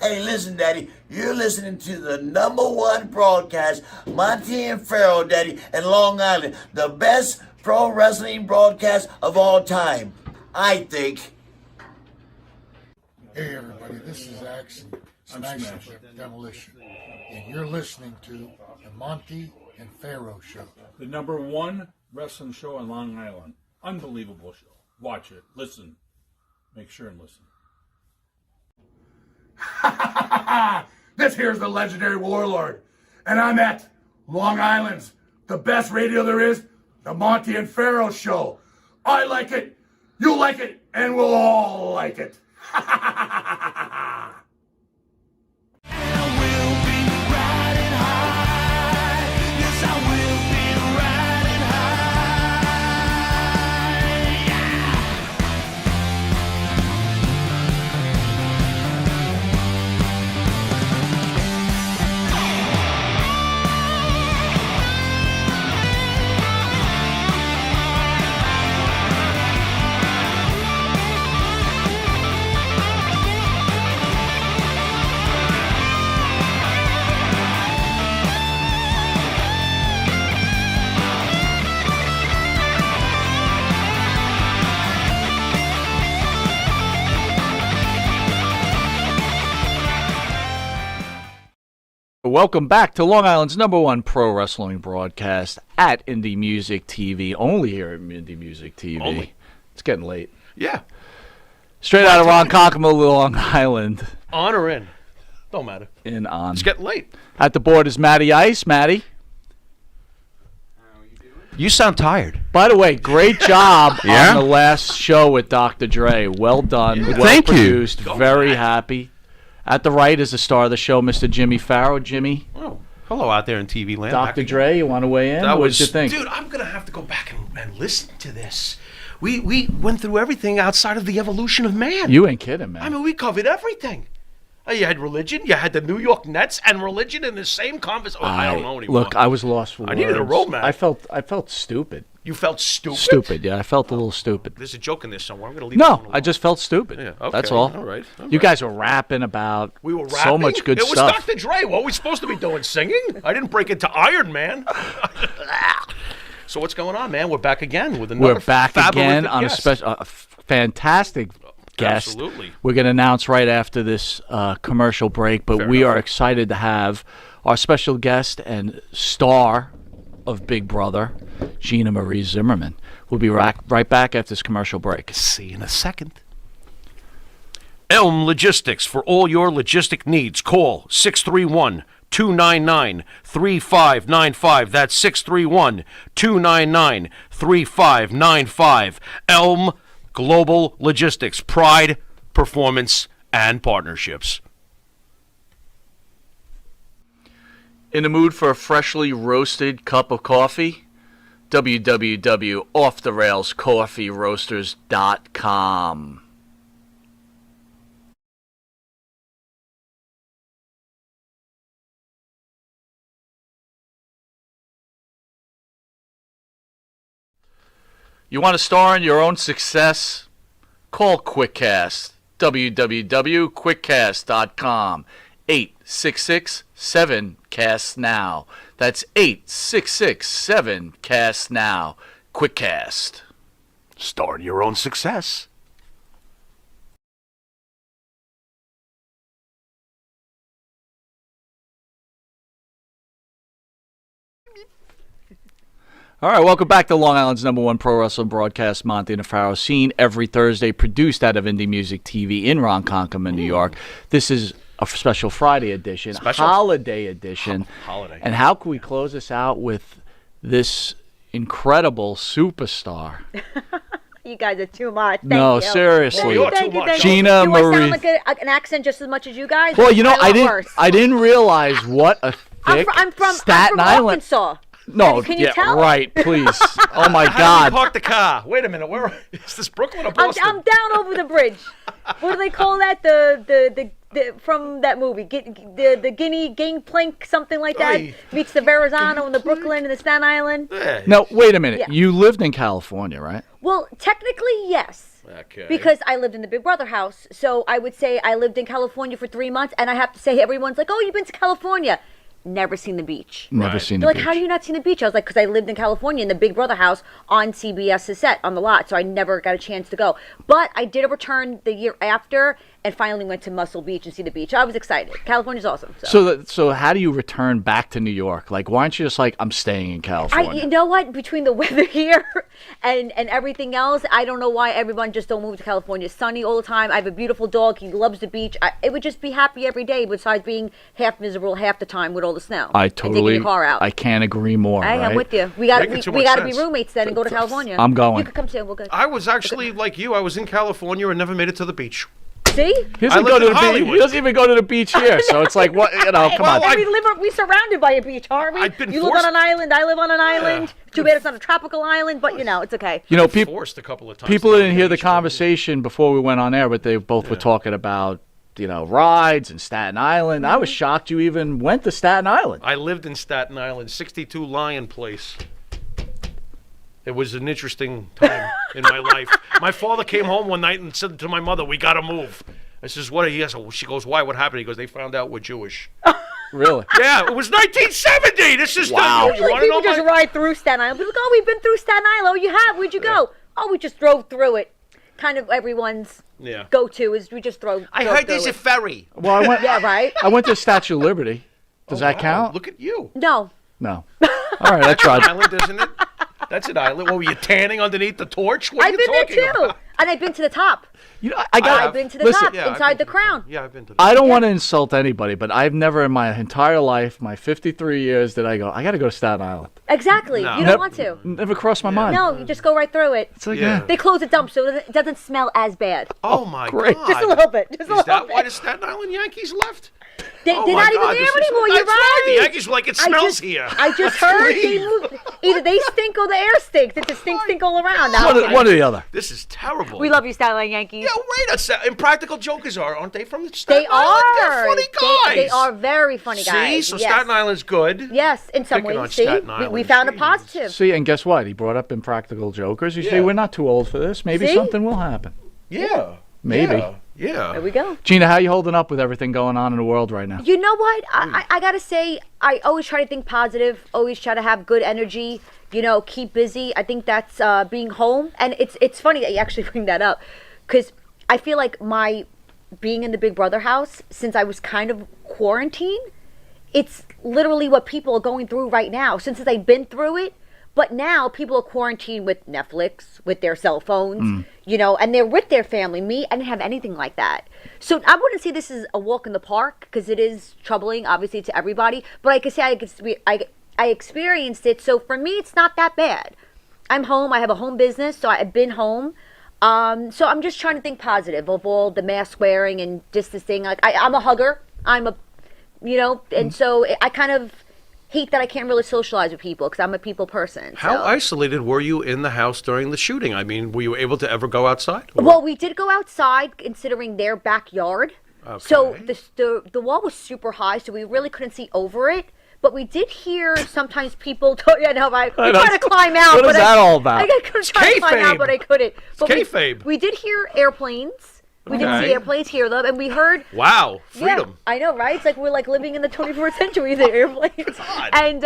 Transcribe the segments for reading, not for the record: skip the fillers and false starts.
Hey, listen, Daddy, you're listening to the #1 broadcast, Monte and Pharaoh, Daddy, in Long Island. The best pro wrestling broadcast of all time, I think. Hey everybody, this is Axe and Smash Demolition, and you're listening to the Monte and Pharaoh Show. The #1 wrestling show on Long Island. Unbelievable show. Watch it. Listen. Make sure and listen. This here's the legendary Warlord, and I'm at Long Island's the best radio there is, the Monte and Pharaoh Show. I like it, you like it, and we'll all like it. Welcome back to Long Island's #1 pro wrestling broadcast at Indie Music TV. Only here at Indie Music TV. Only. It's getting late. Yeah. Straight out of Ronkonkoma, Long Island. On or in? Don't matter. In on. It's getting late. At the board is Matty Ice. Matty. You sound tired. By the way, great job Yeah? on the last show with Dr. Dre. Well done. Well Thank you. produced. Very happy. At the right is the star of the show, Mr. Jimmy Pharaoh. Jimmy. Oh, hello out there in TV land. Dr. Dre, you want to weigh in? That What was, did you think? dude, I'm going to have to go back and listen to this. We went through everything outside of the evolution of man. You ain't kidding, man. I mean, we covered everything. You had religion, you had the New York Nets and religion in the same conversation. I don't know anymore. Look, I was lost for words. I needed a roadmap. I felt stupid. You felt stupid? Stupid, yeah. I felt a little stupid. There's a joke in this somewhere. I'm going to leave it No, alone. I just felt stupid. Yeah, okay. That's all. All right. You guys were rapping about We were rapping. so much good it was stuff. Dr. Dre. What are we supposed to be doing? Singing? I didn't break into Iron Man. So what's going on, man? We're back again with another We're back again on guest. a special, fantastic guest. Absolutely. We're going to announce right after this commercial break, but Fair we enough. are excited to have our special guest and star of Big Brother, Gina Marie Zimmerman. We'll be right back after this commercial break. See you in a second. Elm Logistics. For all your logistic needs, call 631-299-3595. That's 631-299-3595. Elm Global Logistics. Pride, performance, and partnerships. In the mood for a freshly roasted cup of coffee? www.offtherailscoffeeroasters.com. You want to star in your own success? Call QuickCast. www.quickcast.com. 866-7-CAST-NOW. That's 866-7-CAST-NOW. QuickCast. Start your own success. All right, welcome back to Long Island's #1 pro wrestling broadcast, Monte and Pharaoh, seen every Thursday, produced out of Indie Music TV in Ronkonkoma, New York. This is a special Friday edition, holiday edition. Holiday. And how can we close this out with this incredible superstar? You guys are too much. Thank No, you. seriously. Thank you. Gina Do I Marie. sound like an accent just as much as you guys? Well, you know, I I didn't realize what a thick I'm from Staten Island. Arkansas. No, Can you yeah, tell? right, please. Oh my How God. did we park the car? Wait a minute. Where is this? Brooklyn or Boston? I'm down over the bridge. What do they call that? The from that movie, the Guinea Gangplank, something like that, Oy. meets the Verrazano and the Brooklyn and the Staten Island. Yeah. No, wait a minute. Yeah. You lived in California, right? Well, technically, yes. Okay. Because I lived in the Big Brother house. So I would say I lived in California for 3 months, and I have to say, everyone's like, oh, you've been to California. Never seen the beach. Never seen They're the like, beach. how do you not see the beach? I was like, because I lived in California in the Big Brother house on CBS's set on the lot, so I never got a chance to go. But I did a return the year after and finally went to Muscle Beach and see the beach. I was excited. California's awesome. So how do you return back to New York? Like, why aren't you just like, I'm staying in California? You know what? Between the weather here and everything else, I don't know why everyone just don't move to California. It's sunny all the time. I have a beautiful dog. He loves the beach. It would just be happy every day besides being half miserable half the time with all the snow. I and taking totally, your car out. I can't agree more. I am right? with you. We got Making too we much got to be sense. roommates then and go to California. I'm going. You could come too. We'll go. I was actually like you. I was in California and never made it to the beach. See? He I doesn't, lived go to in the beach. Hollywood. He doesn't even go to the beach here. So it's like, what? Come Well, on. We surrounded by a beach, aren't we? I've been you live forced- on an island. I live on an island. Too bad it's not a tropical island, but it's okay. You know, people Forced a couple of times. people to go didn't to hear the beach. conversation before we went on air, but they both were talking about, rides and Staten Island. I was shocked you even went to Staten Island. I lived in Staten Island, 62 Lion Place. It was an interesting time in my life. My father came home one night and said to my mother, "We got to move." I says, "What?" She goes, "Why? What happened?" He goes, "They found out we're Jewish." Really? Yeah, it was 1970. This is Wow. the. You Usually want to know people just ride through Staten Island. People go, oh, we've been through Staten Island. Oh, you have? Where'd you go? Oh, we just drove through it. Kind of everyone's Yeah. go-to is we just drove through it. ferry. Well, I went. Yeah, right? I went to Statue of Liberty. Does that count? Look at you. No. No. All right, I tried. Island, isn't it? That's an island. What were you tanning underneath the torch? What are I've you been there talking too. about? And I've been to the top. I got. I've been to the listen, top, Yeah, I've inside been the to crown. Yeah, I've been to. I don't want to insult anybody, but I've never in my entire life, my 53 years, did I go, I got to go to Staten Island. Exactly. No. You don't want to. Never crossed my mind. No, you just go right through it. It's like, Yeah. They close the dump so it doesn't smell as bad. Oh my great. God! Just a little bit. Just a Is little that bit. why the Staten Island Yankees left? They're Oh not my even God, there this is- anymore. You're that's right. right. The Yankees were like, it smells here. I just heard they moved. Either they stink or the air stinks. It's a stink all around. Now, One or the other. This is terrible. we love you, Staten Island Yankees. Yeah, wait a second. Impractical Jokers aren't they from the Staten They Island? are. They're funny guys. They are very funny guys. See, so yes. Staten Island's good. Yes, in some Picking on ways. See, Staten we Island, found a jeez. positive. See, and guess what? He brought up Impractical Jokers. You say, Yeah. we're not too old for this. Maybe See? something will happen. Yeah. Maybe. Yeah. Yeah. There we go. Gina, how you holding up with everything going on in the world right now? You know what? I gotta say, I always try to think positive. Always try to have good energy. Keep busy. I think that's being home. And it's funny that you actually bring that up, because I feel like my being in the Big Brother house, since I was kind of quarantined, it's literally what people are going through right now. Since I've been through it, but now people are quarantined with Netflix, with their cell phones, and they're with their family. Me, I didn't have anything like that. So I wouldn't say this is a walk in the park, because it is troubling, obviously, to everybody. But I could say I experienced it. So for me, it's not that bad. I'm home. I have a home business, so I've been home. So I'm just trying to think positive of all the mask wearing and just this thing. Like I'm a hugger. And so I kind of hate that I can't really socialize with people because I'm a people person. How so. isolated were you in the house during the shooting? I mean, were you able to ever go outside? Or- Well, we did go outside considering their backyard. So the wall was super high, so we really couldn't see over it. But we did hear sometimes people. We tried to climb out. What is that all about? I couldn't try to climb out, but I couldn't. But kayfabe. we did hear airplanes. We didn't see airplanes, hear them, and we heard. Wow, freedom. Yeah, I know, right? It's like we're like living in the 24th century. The airplanes. And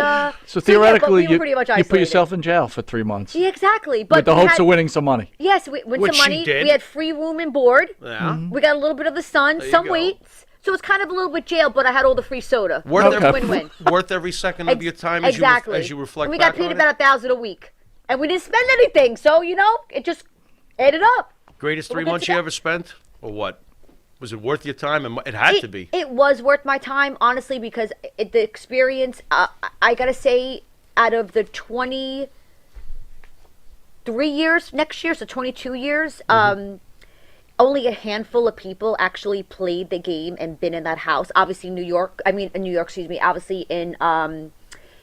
So theoretically, we were pretty much you put isolated. yourself in jail for 3 months Yeah, exactly. But with the we hopes had- of winning some money. Yes, we won Which some she money. did. We had free room and board. Yeah. We got a little bit of the sun, you some go. weights. So it's kind of a little bit jail, but I had all the free soda. Worth, So it was every, win-win. worth every second of your time as Exactly. you reflect And we back got paid on about $1,000 a week, and we didn't spend anything. So it just added up. it. Greatest we're 3 good months to you go. ever spent? Or what? Was it worth your time? And it had to be. It was worth my time, honestly, because the experience. I gotta say, out of the 23 years next year, so 22 years, only a handful of people actually played the game and been in that house. Obviously, New York. Obviously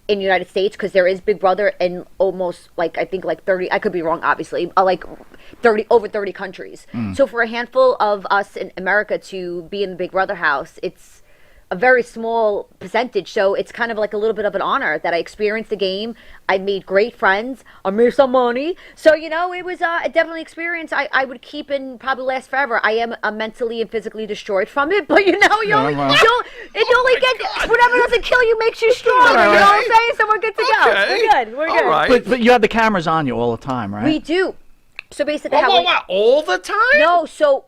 in United States, because there is Big Brother in almost I think 30. I could be wrong, obviously. Over 30 countries. So for a handful of us in America to be in the Big Brother house, it's a very small percentage. So it's kind of like a little bit of an honor that I experienced the game. I made great friends. I made some money. So, you know, it was a definitely experience I would keep and probably last forever. I am mentally and physically destroyed from it, but you know, you only whatever doesn't kill you makes you stronger. You know what I'm saying? So we're good to go. Okay. We're good. We're good. All right. But you have the cameras on you all the time, right? We do. So basically, All the time? No, so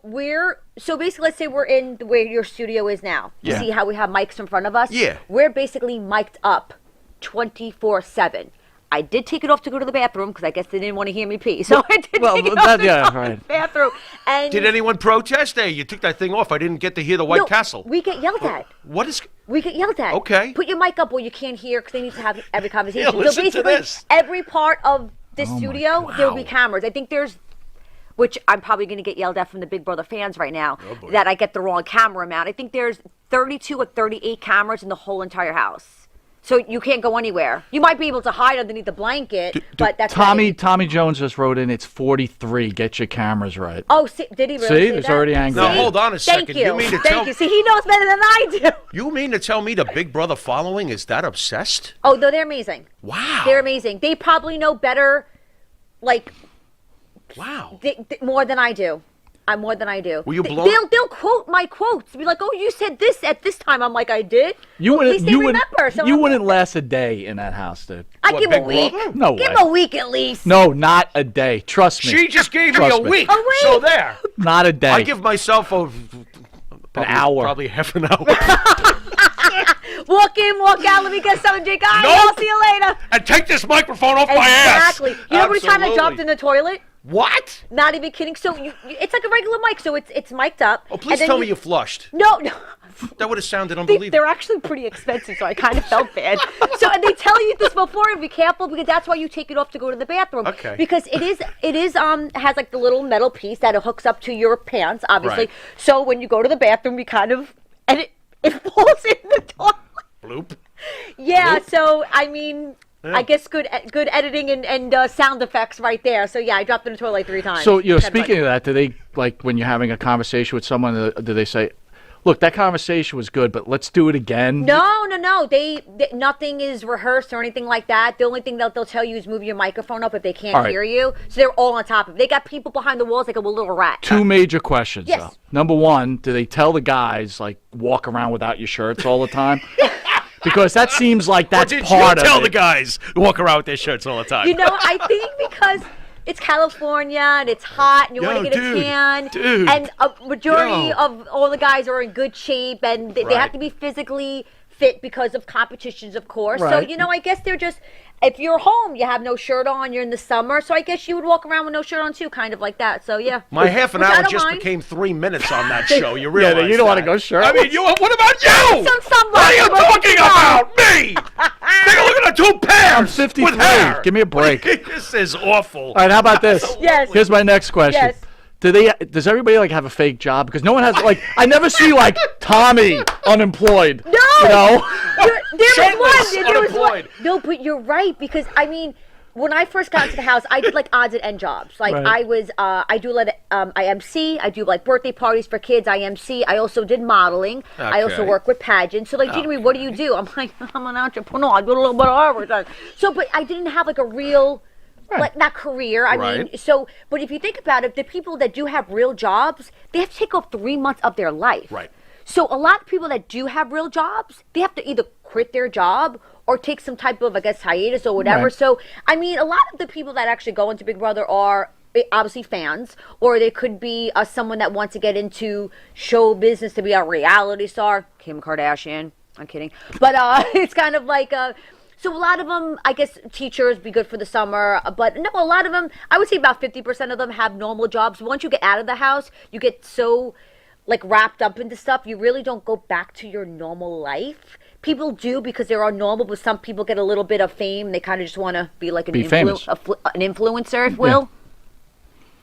basically, let's say we're in where your studio is now. You Yeah. see how we have mics in front of us? Yeah. We're basically mic'd up 24/7. I did take it off to go to the bathroom because I guess they didn't want to hear me pee. So I did take it off to go to the bathroom. And Did anyone protest? Hey, you took that thing off. I didn't get to hear the White No, Castle. we get yelled at. What is... We get yelled at. Okay. Put your mic up where you can't hear because they need to have every conversation. Yeah, listen so to basically, this. every part of this studio, there will be Wow. cameras. I think there's, which I'm probably going to get yelled at from the Big Brother fans right now, boy. that I get the wrong camera amount. I think there's 32 or 38 cameras in the whole entire house. So you can't go anywhere. You might be able to hide underneath the blanket, but that's Tommy Jones just wrote in, it's 43. Get your cameras right. Oh, did he really See, say there's that? already anger. Now, hold on a Thank second. you. mean to Thank tell you. See, he knows better than I do. You mean to tell me the Big Brother following is that obsessed? Oh, no, they're amazing. Wow. They're amazing. They probably know better, like, Wow. more than I do. More than I do. Were you blown- They'll quote my quotes. Be like, "Oh, you said this at this time." I'm like, "I did." You Well, at wouldn't. least they You remember. wouldn't. So You I'm wouldn't like, last a day in that house, dude. I What, give him a Big week. Brother? No Give way. him a week at least. No, not a day. Trust me. She just gave me Trust a me. week. A week? So there. Not a day. I give myself an hour. Probably half an hour. Walk in, walk out. Let me get something, Jake. All right, Nope. I'll see you later. And take this microphone off my ass. Exactly. You know how many times I dropped Absolutely. in the toilet? What? Not even kidding. So it's like a regular mic. So it's mic'd up. Oh, please and then tell me you flushed. No, no. That would have sounded unbelievable. They're actually pretty expensive, so I kind of felt bad. So, and they tell you this before, and be careful because that's why you take it off to go to the bathroom. Okay. Because it has like the little metal piece that it hooks up to your pants, obviously. Right. So when you go to the bathroom, you kind of, and it falls in the toilet. Bloop. Yeah. Bloop. So I mean. Yeah. I guess good editing and sound effects right there. So yeah, I dropped in the toilet like 3 times. So, you know, Kinda speaking funny. of that, do they, like, when you're having a conversation with someone, do they say, look, that conversation was good, but let's do it again? No. They nothing is rehearsed or anything like that. The only thing they'll tell you is move your microphone up if they can't All right. hear you. So they're all on top of it. They got people behind the walls like a little rat. Two major questions, Yes. though. Number one, do they tell the guys, like, walk around without your shirts all the time? Because that seems like that's Or did part you of tell it. the guys to walk around with their shirts all the time? You know, I think because it's California and it's hot and you want to get dude, a tan. dude. And a majority Yo. of all the guys are in good shape and they have Right. to be physically fit because of competitions, of course. So, Right. you know, I guess they're just, if you're home, you have no shirt on, you're in the summer. So I guess you would walk around with no shirt on too, kind of like that. So, yeah. My half an Which I hour don't just mind. became 3 minutes on that show. You realize you don't want to that. go I shirtless? mean, what about you? Some sunblock, What are you but talking you know. about? Me? Take a look at the 2 pairs. I'm 53. With hair. Give me a break. This is awful. All right, how about this? Yes. Here's my next question. Yes. Does everybody, like, have a fake job? Because no one has, like, I never see, like, Tommy unemployed. No! You know? There was Shirtless, one. There was one. unemployed. No, but you're right because I mean, when I first got into the house, I did like odds and end jobs. Like Right. I was, I do like I MC. I do like birthday parties for kids. I MC. I also did modeling. I also Okay. work with pageants. So like, Gina, what do you do? I'm like, I'm an entrepreneur. I do a little bit of everything. So, but I didn't have like a real. Like not career, I mean. Right. So, but if you think about it, the people that do have real jobs, they have to take off 3 months of their life. Right. So a lot of people that do have real jobs, they have to either quit their job or take some type of, I guess, hiatus or whatever. Right. So, I mean, a lot of the people that actually go into Big Brother are obviously fans, or they could be someone that wants to get into show business to be a reality star. Kim Kardashian. I'm kidding. But it's kind of like... So a lot of them, I guess, teachers be good for the summer. But no, a lot of them, I would say about 50% of them have normal jobs. Once you get out of the house, you get so like wrapped up into stuff, you really don't go back to your normal life. People do because they're all normal, but some people get a little bit of fame. They kind of just want to be like an famous. an influencer, if will.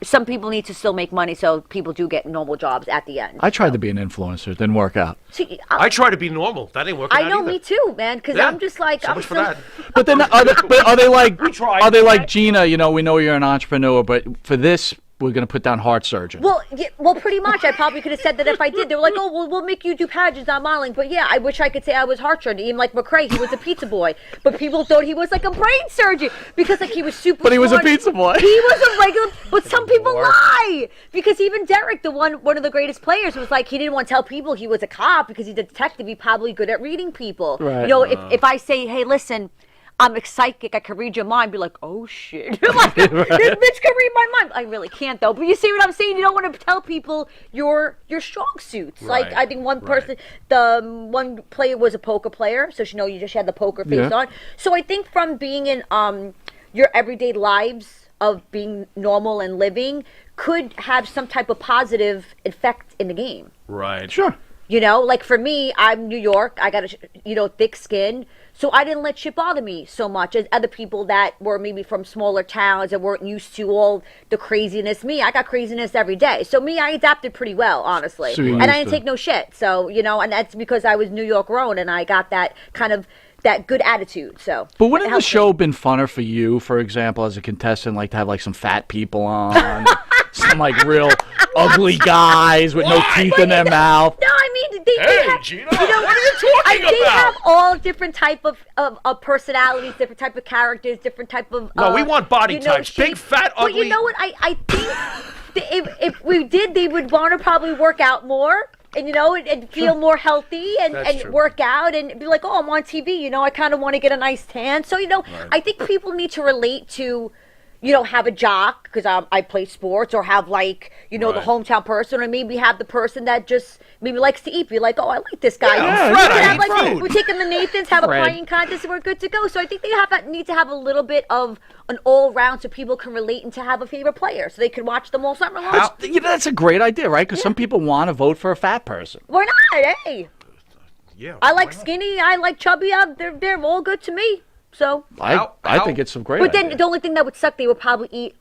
Some people need to still make money, so people do get normal jobs at the end. I tried to be an influencer. It didn't work out. See, I try to be normal. That ain't working I out know, either. me too, man, because Yeah. I'm just like... So I'm much for still- that. But then, are they like tried. Are they like Gina? You know, we know you're an entrepreneur, but for this we're going to put down heart surgeon. Well, yeah, well, pretty much. I probably could have said that if I did. They were like, "Oh, well, we'll make you do pageants, not modeling." But yeah, I wish I could say I was heart surgeon. Even like McCrae, he was a pizza boy, but people thought he was like a brain surgeon because like he was super. But he was a smart. pizza boy. He was a regular. But some people lie because even Derek, one of the greatest players, was like he didn't want to tell people he was a cop because he's a detective. He's probably good at reading people. Right. You know, if I say, "Hey, listen." I'm psychic. I can read your mind. Be like, oh shit! Like, this bitch can read my mind. I really can't though. But you see what I'm saying? You don't want to tell people your strong suits. Right. Like I think one person, the one player was a poker player, so you just had the poker face on. So I think from being in your everyday lives of being normal and living could have some type of positive effect in the game. Right. Sure. You know, like for me, I'm New York. I got a thick skin. So I didn't let shit bother me so much as other people that were maybe from smaller towns that weren't used to all the craziness. I got craziness every day. So I adapted pretty well, honestly. So and I didn't take no shit. So, and that's because I was New York grown and I got that kind of that good attitude. So But wouldn't the show been funner for you, for example, as a contestant, like to have like some fat people on, some like real ugly guys with no teeth in their mouth? No, I mean they have, Gina, what are you talking They about? have all different type of personalities, different type of characters, different type of. No, we want body types. shape. Big, fat, But ugly. you know what? I think if we did, they would want to probably work out more. And and feel more healthy and true. work out and be like, oh, I'm on TV. I kind of want to get a nice tan. So I think people need to relate to, have a jock because I play sports, or have like the hometown person, or maybe have the person that just maybe likes to eat. Be like, oh, I like this guy. Yeah, We Fred, can I have, eat like, food. we're taking the Nathans, have Fred. a playing contest, and we're good to go. So I think they need to have a little bit of an all round so people can relate and to have a favorite player so they can watch them all summer long. That's a great idea, right? Because some people want to vote for a fat person. Why not? Hey, Yeah. I like skinny. I like chubby. They're all good to me. So. I think it's some great But then idea. the only thing that would suck, they would probably eat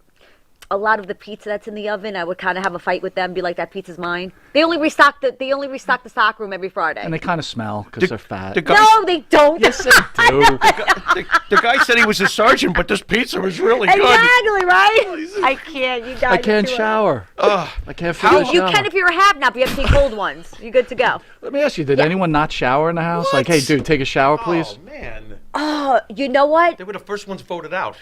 a lot of the pizza that's in the oven. I would kind of have a fight with them, be like, that pizza's mine. They only restock the stock room every Friday. And they kind of smell because they're fat. The guy, No, they don't. Yes, they do. the guy said he was a sergeant, but this pizza was really good. Exactly, right? I can't. You guys. I can't are too- shower. I can't figure You can if you're a have-not, but you have to take cold ones. You're good to go. Let me ask you, did anyone not shower in the house? Like, hey, dude, take a shower, please? Oh, man. You know what? They were the first ones voted out.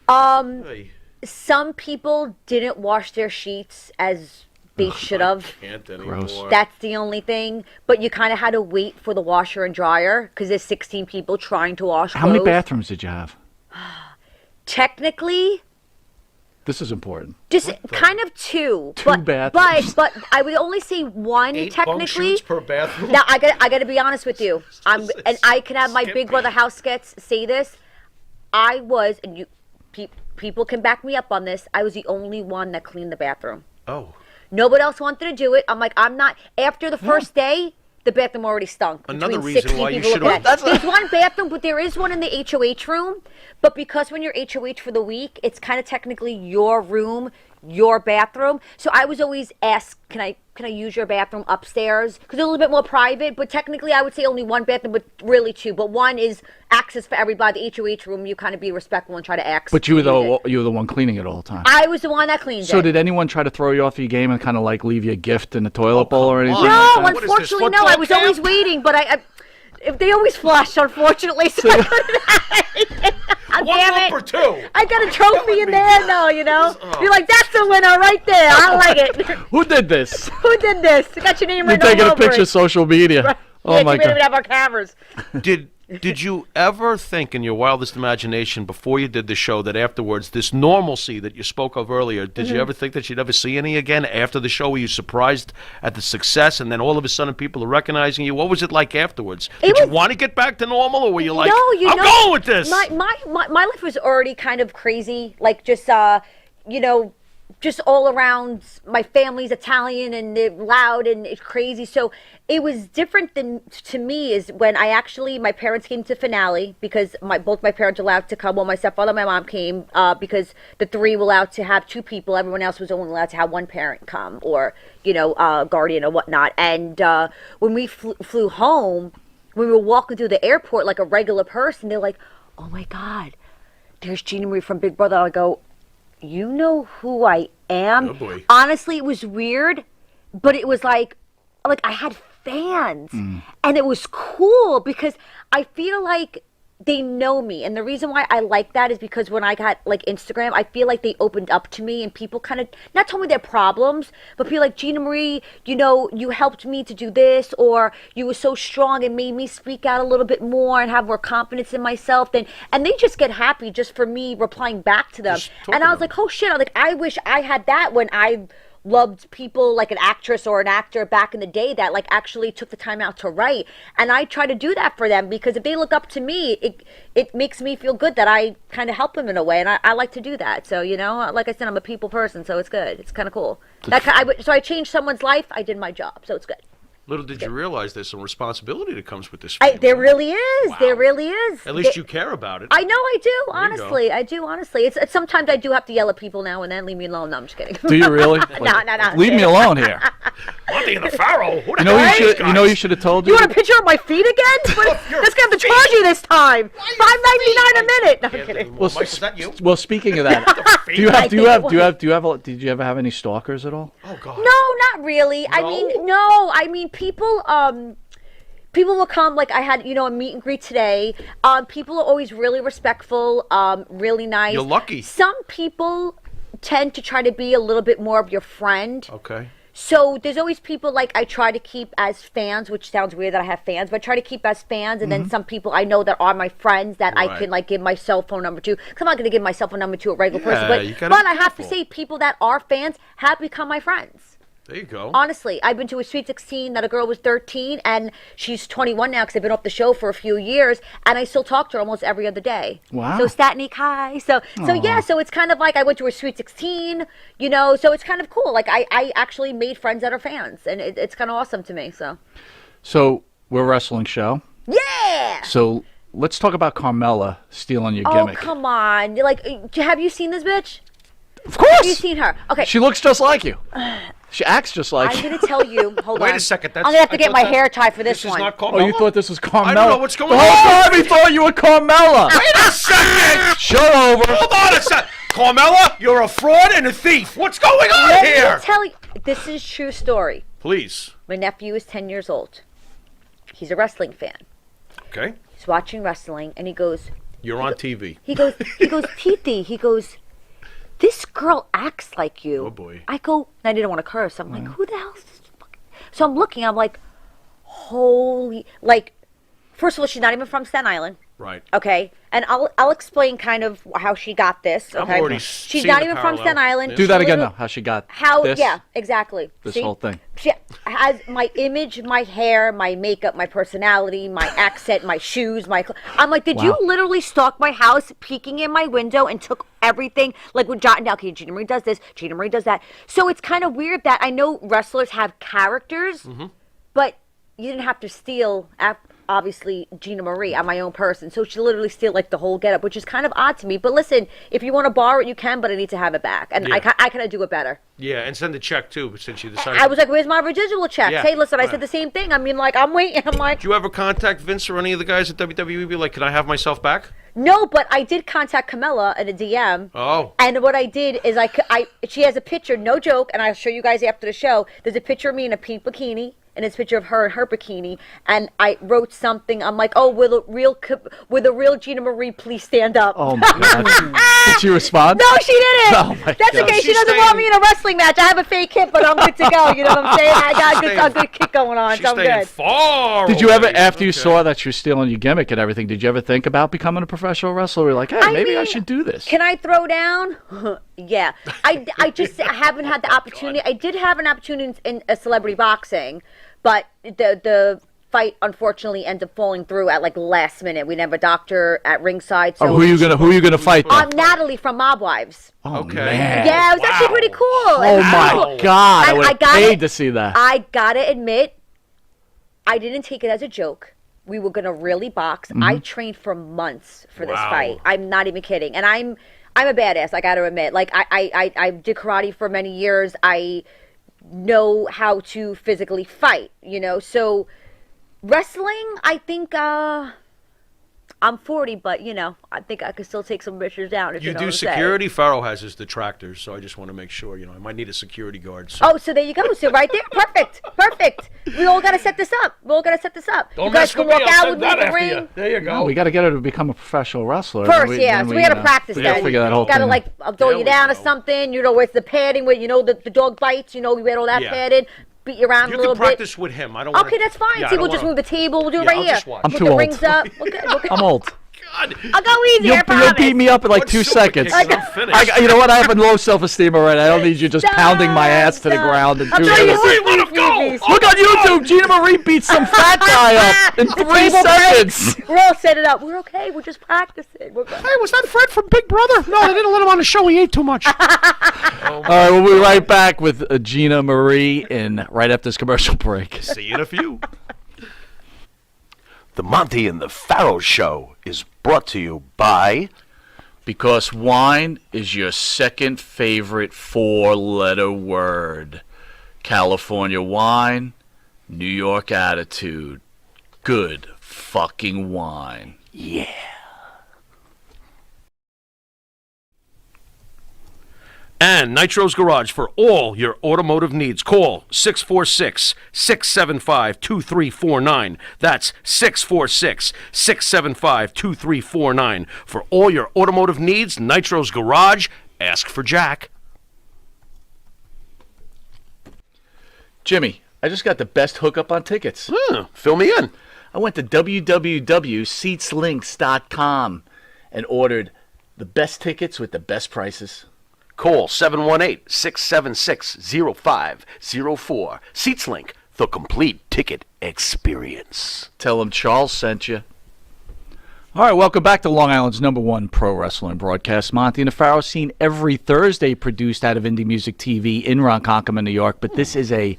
Hey, Some people didn't wash their sheets as they should have. can't anymore. Gross. That's the only thing. But you kind of had to wait for the washer and dryer because there's 16 people trying to wash How many clothes. bathrooms did you have? Technically, This is important. just kind of two. Two bathrooms. But I would only say one 8 bunk technically. shoots per bathroom. Now I got to be honest with you. And I can have my Skip Big it. Brother house skets say this. I was, and you people can back me up on this. I was the only one that cleaned the bathroom. Oh. Nobody else wanted to do it. I'm like, I'm not. After the first day, the bathroom already stunk. Another Between reason 16 why you people looking should've- at it. There's one bathroom, but there is one in the HOH room. But because when you're HOH for the week, it's kind of technically your room, your bathroom. So I was always asked, can I use your bathroom upstairs? Because it's a little bit more private. But technically, I would say only one bathroom, but really two. But one is access for everybody. The HOH room, you kind of be respectful and try to access. But you were the one cleaning it all the time. I was the one that cleaned So it. did anyone try to throw you off your game and kind of like leave you a gift in the toilet bowl or anything? on. No, like that? What is this, unfortunately, no. football I was always camp? waiting, but if they always flush, unfortunately, so I couldn't. One Damn lump it. or two. I got a trophy in there, though, You're like, that's the winner right there. I like it. Who did this? Who did this? You got your name You're right all taking a over picture it. of social media. Oh Yeah, my we didn't even god. have our cameras. Did you ever think in your wildest imagination before you did the show that afterwards this normalcy that you spoke of earlier, did Mm-hmm. you ever think that you'd ever see any again after the show? Were you surprised at the success and then all of a sudden people are recognizing you? What was it like afterwards? Did you was- want to get back to normal or were you like, No, I'm going with this? My life was already kind of crazy, like just just all around. My family's Italian and they're loud and it's crazy. So it was different than to me is when my parents came to finale because both my parents were allowed to come. Well, my stepfather and my mom came because the three were allowed to have two people. Everyone else was only allowed to have one parent come or, guardian or whatnot. And when we flew home, when we were walking through the airport like a regular person, they're like, oh my God, there's Gina Marie from Big Brother. I go, you know who I am. Oh, boy. Honestly, it was weird, but it was like I had fans, and it was cool because I feel like they know me, and the reason why I like that is because when I got like Instagram, I feel like they opened up to me, and people kind of not told me their problems, but feel like, Gina Marie, you know, you helped me to do this, or you were so strong and made me speak out a little bit more and have more confidence in myself. And they just get happy just for me replying back to them. Just talking And I was to them. like, oh shit! I'm like, I wish I had that when I loved people like an actress or an actor back in the day that like actually took the time out to write. And I try to do that for them because if they look up to me, it makes me feel good that I kind of help them in a way, and I like to do that. So, you know, like I said, I'm a people person, so it's good. It's kind of cool. So I changed someone's life. I did my job, so it's good. Little did you realize there's some responsibility that comes with this fame. There really is. Wow. There really is. At least you care about it. I know I do, you go. honestly. I do, honestly. It's sometimes I do have to yell at people now and then. Leave me alone. No, I'm just kidding. Do you really? No. Leave me alone here. Monte and the Pharaoh. Who the You know, hell are these you know, guys? you should have told You you. want a picture of my feet again? But that's gonna have to charge you this time. $5.99 a minute. No, I'm kidding. Well, Mike, is that you? Well, speaking of that, do you have? Did you ever have any stalkers at all? Oh God. No, not really. I mean, people. People will come. Like I had, a meet and greet today. People are always really respectful. Really nice. You're lucky. Some people tend to try to be a little bit more of your friend. Okay. So there's always people like I try to keep as fans, which sounds weird that I have fans, but I try to keep as fans. And then some people I know that are my friends that I Right. can like give my cell phone number to. 'Cause I'm not going to give my cell phone number to a regular Yeah, you person, gotta but be I have to careful. say people that are fans have become my friends. There you go. Honestly, I've been to a Sweet 16 that a girl was 13 and she's 21 now because I've been off the show for a few years and I still talk to her almost every other day. Wow. So Statnik, hi. So yeah, so it's kind of like I went to a Sweet 16, so it's kind of cool. Like I actually made friends that are fans and it's kind of awesome to me. So we're a wrestling show. Yeah. So let's talk about Carmella stealing your Oh, gimmick. come on. Like, have you seen this bitch? Of course. Have you seen her? Okay. She looks just like you. She acts just like I'm you. going to tell you. Hold on. Wait a second. I'm going to have to I get thought my that- hair tied for this This one. is not Oh, Carmella. you thought this was Carmella? I don't know what's going The on. whole time he thought you were Carmella. Wait a second. Shut over. Hold on a second. Carmella, you're a fraud and a thief. What's going on Let here? me tell you. This is true story. Please. My nephew is 10 years old. He's a wrestling fan. Okay. He's watching wrestling and he goes, You're on TV. Titi, he goes, this girl acts like you. Oh, boy. I go, I didn't want to curse. I'm like, who the hell is this? So I'm looking, I'm like, holy, like, first of all, she's not even from Staten Island. Right. Okay, and I'll explain kind of how she got this. I'm Okay, already she's seeing not the even from parallel. Staten Island. Yeah. Do that She again now. literally- How she got How? this? Yeah, exactly. This See? whole thing. She has my image, my hair, my makeup, my personality, my accent, my shoes, I'm like, did you Wow. literally stalk my house, peeking in my window, and took everything? Like, with jotting down, okay, Gina Marie does this, Gina Marie does that. So it's kind of weird that I know wrestlers have characters, Mm-hmm. but you didn't have to steal. Obviously, Gina Marie, I'm my own person. So she literally steal like the whole getup, which is kind of odd to me. But listen, if you want to borrow it, you can, but I need to have it back. And Yeah. I kind of do it better. Yeah, and send a check too, since you decided. I was like, where's my residual checks? Yeah. Hey, listen, I Right. said the same thing. I mean, like, I'm waiting. I'm like, Did you ever contact Vince or any of the guys at WWE? Be like, can I have myself back? no, but I did contact Camilla in a DM. Oh. And what I did is she has a picture, no joke, and I'll show you guys after the show. There's a picture of me in a pink bikini, and it's a picture of her in her bikini. And I wrote something. I'm like, oh, will the real Gina Marie please stand up? Oh my God. Did she respond? No, she didn't. Oh, my That's God. okay. She She's doesn't want me in a wrestling match. I have a fake hip, but I'm good to go. You know what I'm saying? I got a good kick going on, She's so I'm staying good. far. Did you ever, away. after you Okay. saw that she was stealing your gimmick and everything, did you ever think about becoming a professional wrestler? You're like, hey, maybe I mean, should do this. Can I throw down? Yeah. I just haven't had the opportunity. I did have an opportunity in a celebrity boxing, but the fight unfortunately ended up falling through at like last minute. We didn't have a doctor at ringside. So Who are you gonna fight? Then? Natalie from Mob Wives. Oh Okay. man. Yeah, it was actually pretty cool. Oh It was my cool. God! I And would have got paid it. to see that. I gotta admit, I didn't take it as a joke. We were gonna really box. I trained for months for this Wow. fight. I'm not even kidding. And I'm a badass. I gotta admit. Like I did karate for many years. I know how to physically fight. So wrestling, I think. I'm 40, but I think I could still take some bitches down. If you know do what I'm saying. security. Pharaoh has his detractors, so I just want to make sure. I might need a security guard. So. Oh, so there you go. So right there, perfect. We all got to set this up. Don't you guys mess can with me. walk I'll out send with me that in the after you. ring. There you go. No, we got to get her to become a professional wrestler. First, Then so we got to practice we that. got to figure that whole Got to thing. like I'll throw There you we down or go. something. With the padding, with the dog bites. We wear all that Yeah. padding. Beat you around You a little can practice bit. with him. I don't. Wanna, Okay, that's fine. Yeah, I See, don't we'll just wanna- move the table. We'll do it Yeah, right I'll here. just watch. I'm Get too the old. rings up. We're good. I'm old. God. I'll go easy. I You'll promise. beat me up in like One 2 super seconds. kick and I'm finished. You know what? I have a low self-esteem already. I don't need you just pounding my ass to the ground and I'll doing tell you everything. Hey, let him go! Look on YouTube. Gina Marie beats some fat guy up in 3 table seconds. We're all set it up. We're okay. We're just practicing. We're good. Hey, was that Fred from Big Brother? No, they didn't let him on the show. He ate too much. All right, we'll be right back with Gina Marie right after this commercial break. See you in a few. The Monte and the Pharaoh Show is brought to you by... Because wine is your second favorite 4-letter word. California wine, New York attitude. Good fucking wine. Yeah. And Nitro's Garage for all your automotive needs. Call 646-675-2349. That's 646-675-2349. For all your automotive needs, Nitro's Garage. Ask for Jack. Jimmy, I just got the best hookup on tickets. Fill me in. I went to www.seatslinks.com and ordered the best tickets with the best prices. Call 718-676-0504. SeatsLink, the complete ticket experience. Tell them Charles sent you. All right, welcome back to Long Island's #1 pro wrestling broadcast. Monte and the Pharaoh, seen every Thursday, produced out of Indie Music TV in Ronkonkoma, New York. But this is a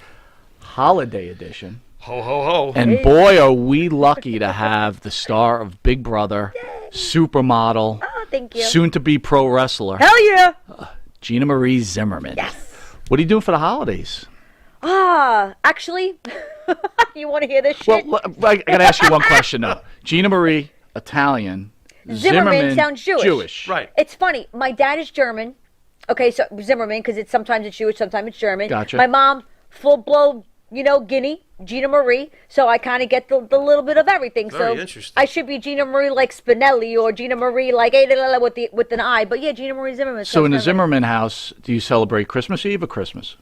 holiday edition. Ho, ho, ho. And boy, are we lucky to have the star of Big Brother, supermodel, Oh, thank you. soon-to-be pro wrestler, Hell yeah. Gina Marie Zimmerman. Yes. What are you doing for the holidays? Actually, you want to hear this shit? Well, I got to ask you one question, though. Gina Marie, Italian. Zimmerman sounds Jewish. Right. It's funny. My dad is German. Okay, so Zimmerman, because sometimes it's Jewish, sometimes it's German. Gotcha. My mom, full-blown, Guinea, Gina Marie. So I kind of get the little bit of everything. Very so interesting. I should be Gina Marie like Spinelli or Gina Marie like with an I. But yeah, Gina Marie Zimmerman. So in the sounds Zimmerman house, do you celebrate Christmas Eve or Christmas?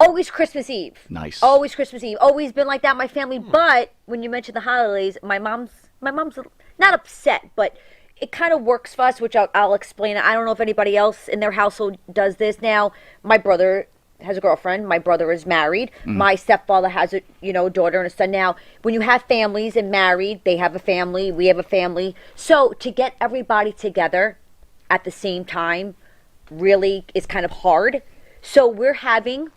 always Christmas Eve. Nice. Always Christmas Eve. Always been like that in my family. But when you mention the holidays, my mom's not upset, but it kind of works for us, which I'll explain. I don't know if anybody else in their household does this now. My brother has a girlfriend. My brother is married. My stepfather has a daughter and a son. Now, when you have families and married, they have a family, we have a family. So to get everybody together at the same time really is kind of hard. So we're having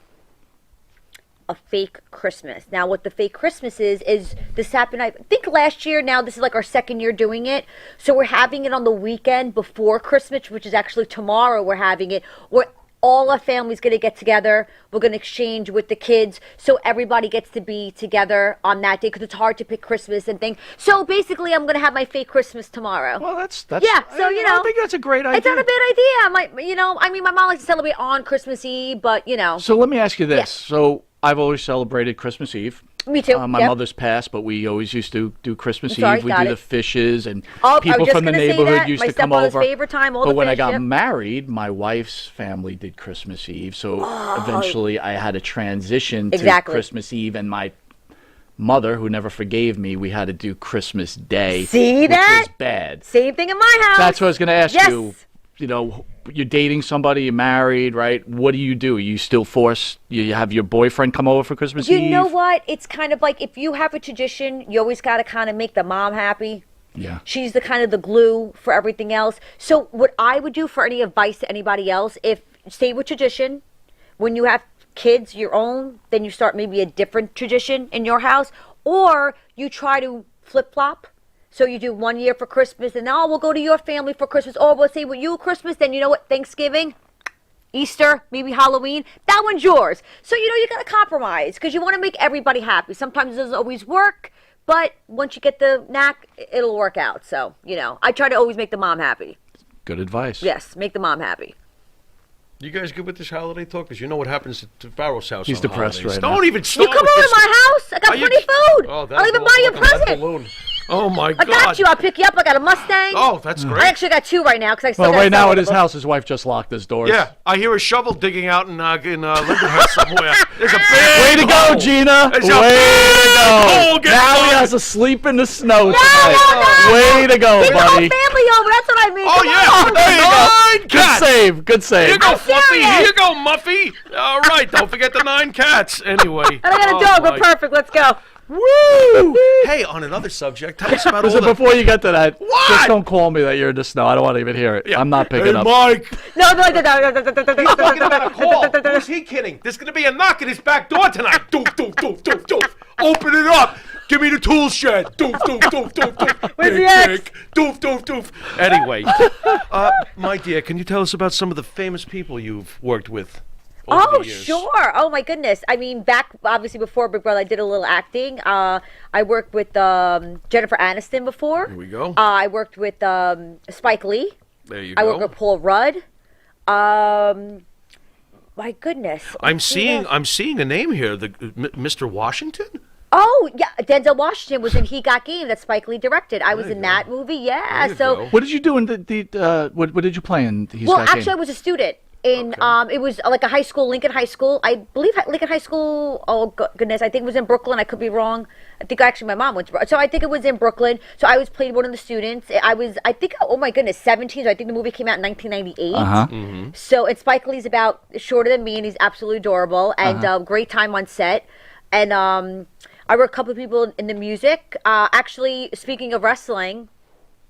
a fake Christmas. Now, what the fake Christmas is this happened, I think last year. Now this is like our second year doing it. So we're having it on the weekend before Christmas, which is actually tomorrow. We're having it where all our family's going to get together. We're going to exchange with the kids. So everybody gets to be together on that day because it's hard to pick Christmas and things. So basically, I'm going to have my fake Christmas tomorrow. Well, that's Yeah, so, I think that's a great idea. It's not a bad idea. My mom likes to celebrate on Christmas Eve, but So let me ask you this. Yeah. So I've always celebrated Christmas Eve. Me too. My Yep. mother's passed, but we always used to do Christmas I'm sorry, Eve. We got do it. the fishes, and Oh, I people was just from the gonna say neighborhood that. used My to come stepfather's over. favorite time, all but the when I fish, got yep. married, my wife's family did Christmas Eve. So eventually I had to transition to Exactly. Christmas Eve, and my mother, who never forgave me, we had to do Christmas Day. See which that? was bad. Same thing in my house. That's what I was going to ask Yes. you. You're dating somebody, you're married, right? What do? You still force, you have your boyfriend come over for Christmas You Eve? know what? It's kind of like if you have a tradition, you always got to kind of make the mom happy. Yeah. She's the kind of the glue for everything else. So what I would do for any advice to anybody else, if stay with tradition, when you have kids your own, then you start maybe a different tradition in your house, or you try to flip-flop. So you do 1 year for Christmas, and we'll go to your family for Christmas. Or we'll say with you Christmas, then you know what, Thanksgiving, Easter, maybe Halloween, that one's yours. So you got to compromise because you want to make everybody happy. Sometimes it doesn't always work, But once you get the knack, it'll work out. So, I try to always make the mom happy. Good advice. Yes, make the mom happy. You guys good with this holiday talk? Because you know what happens to Pharaoh's house. He's on depressed holidays. right now. Don't even You start come with over this. to my house. I got Are you plenty of food. Oh, I'll even buy you a like lead present. balloon. Oh my I God! got you. I'll pick you up. I got a Mustang. Oh, that's great. I actually got 2 right now because I still Well, got right now some at of his them. house, his wife just locked his doors. Yeah, I hear a shovel digging out in Lindenhurst somewhere. There's a big Way to go, hole. Gina. There's Way a to big go. hole getting Now he dug. has to sleep in the snow No, tonight. Way to go, Bring the whole buddy. family over. That's what I mean. Oh Come yeah, on. there you go. 9 Good cats. save. Good save. Here you go, I'm Fluffy. serious. Here you go, Muffy. All right, don't forget the 9 cats. Anyway. And I got a Oh, dog. We're my- perfect. Let's go. Woo! Hey, on another subject, tell us about all Listen, the... before you get to that, What? just don't call me that you're in the snow. I don't want to even hear it. Yeah. I'm not picking Hey, up. Mike. No. He's talking about a call. Who's he kidding? There's going to be a knock at his back door tonight. Doof, doof, doof, doof, doof. Open it up. Give me the tool shed. Doof, doof, doof, doof, doof. Where's Big the ex? dick. Doof, doof, doof. Anyway, my dear, can you tell us about some of the famous people you've worked with over Oh, the years? sure. Oh, my goodness. I mean, back, obviously, before Big Brother, I did a little acting. I worked with Jennifer Aniston before. Here we go. I worked with Spike Lee. There you I go. worked with Paul Rudd. My goodness. I'm seeing a name here. Mr. Washington. Oh, yeah. Denzel Washington was in He Got Game that Spike Lee directed. I was There in you that movie. Yeah. There you So, go. What did you do in what did you play in? He's well, Got actually, I Game? was a student. It was like a high school, Lincoln High School. I believe Lincoln High School. Oh goodness, I think it was in Brooklyn. I could be wrong. I think actually my mom went to Brooklyn, so I think it was in Brooklyn. So I played one of the students. I think, oh my goodness, 17. So I think the movie came out in 1998. Uh-huh. So and Spike Lee's about shorter than me, and he's absolutely adorable and great time on set. And I worked a couple of people in the music. Actually, speaking of wrestling.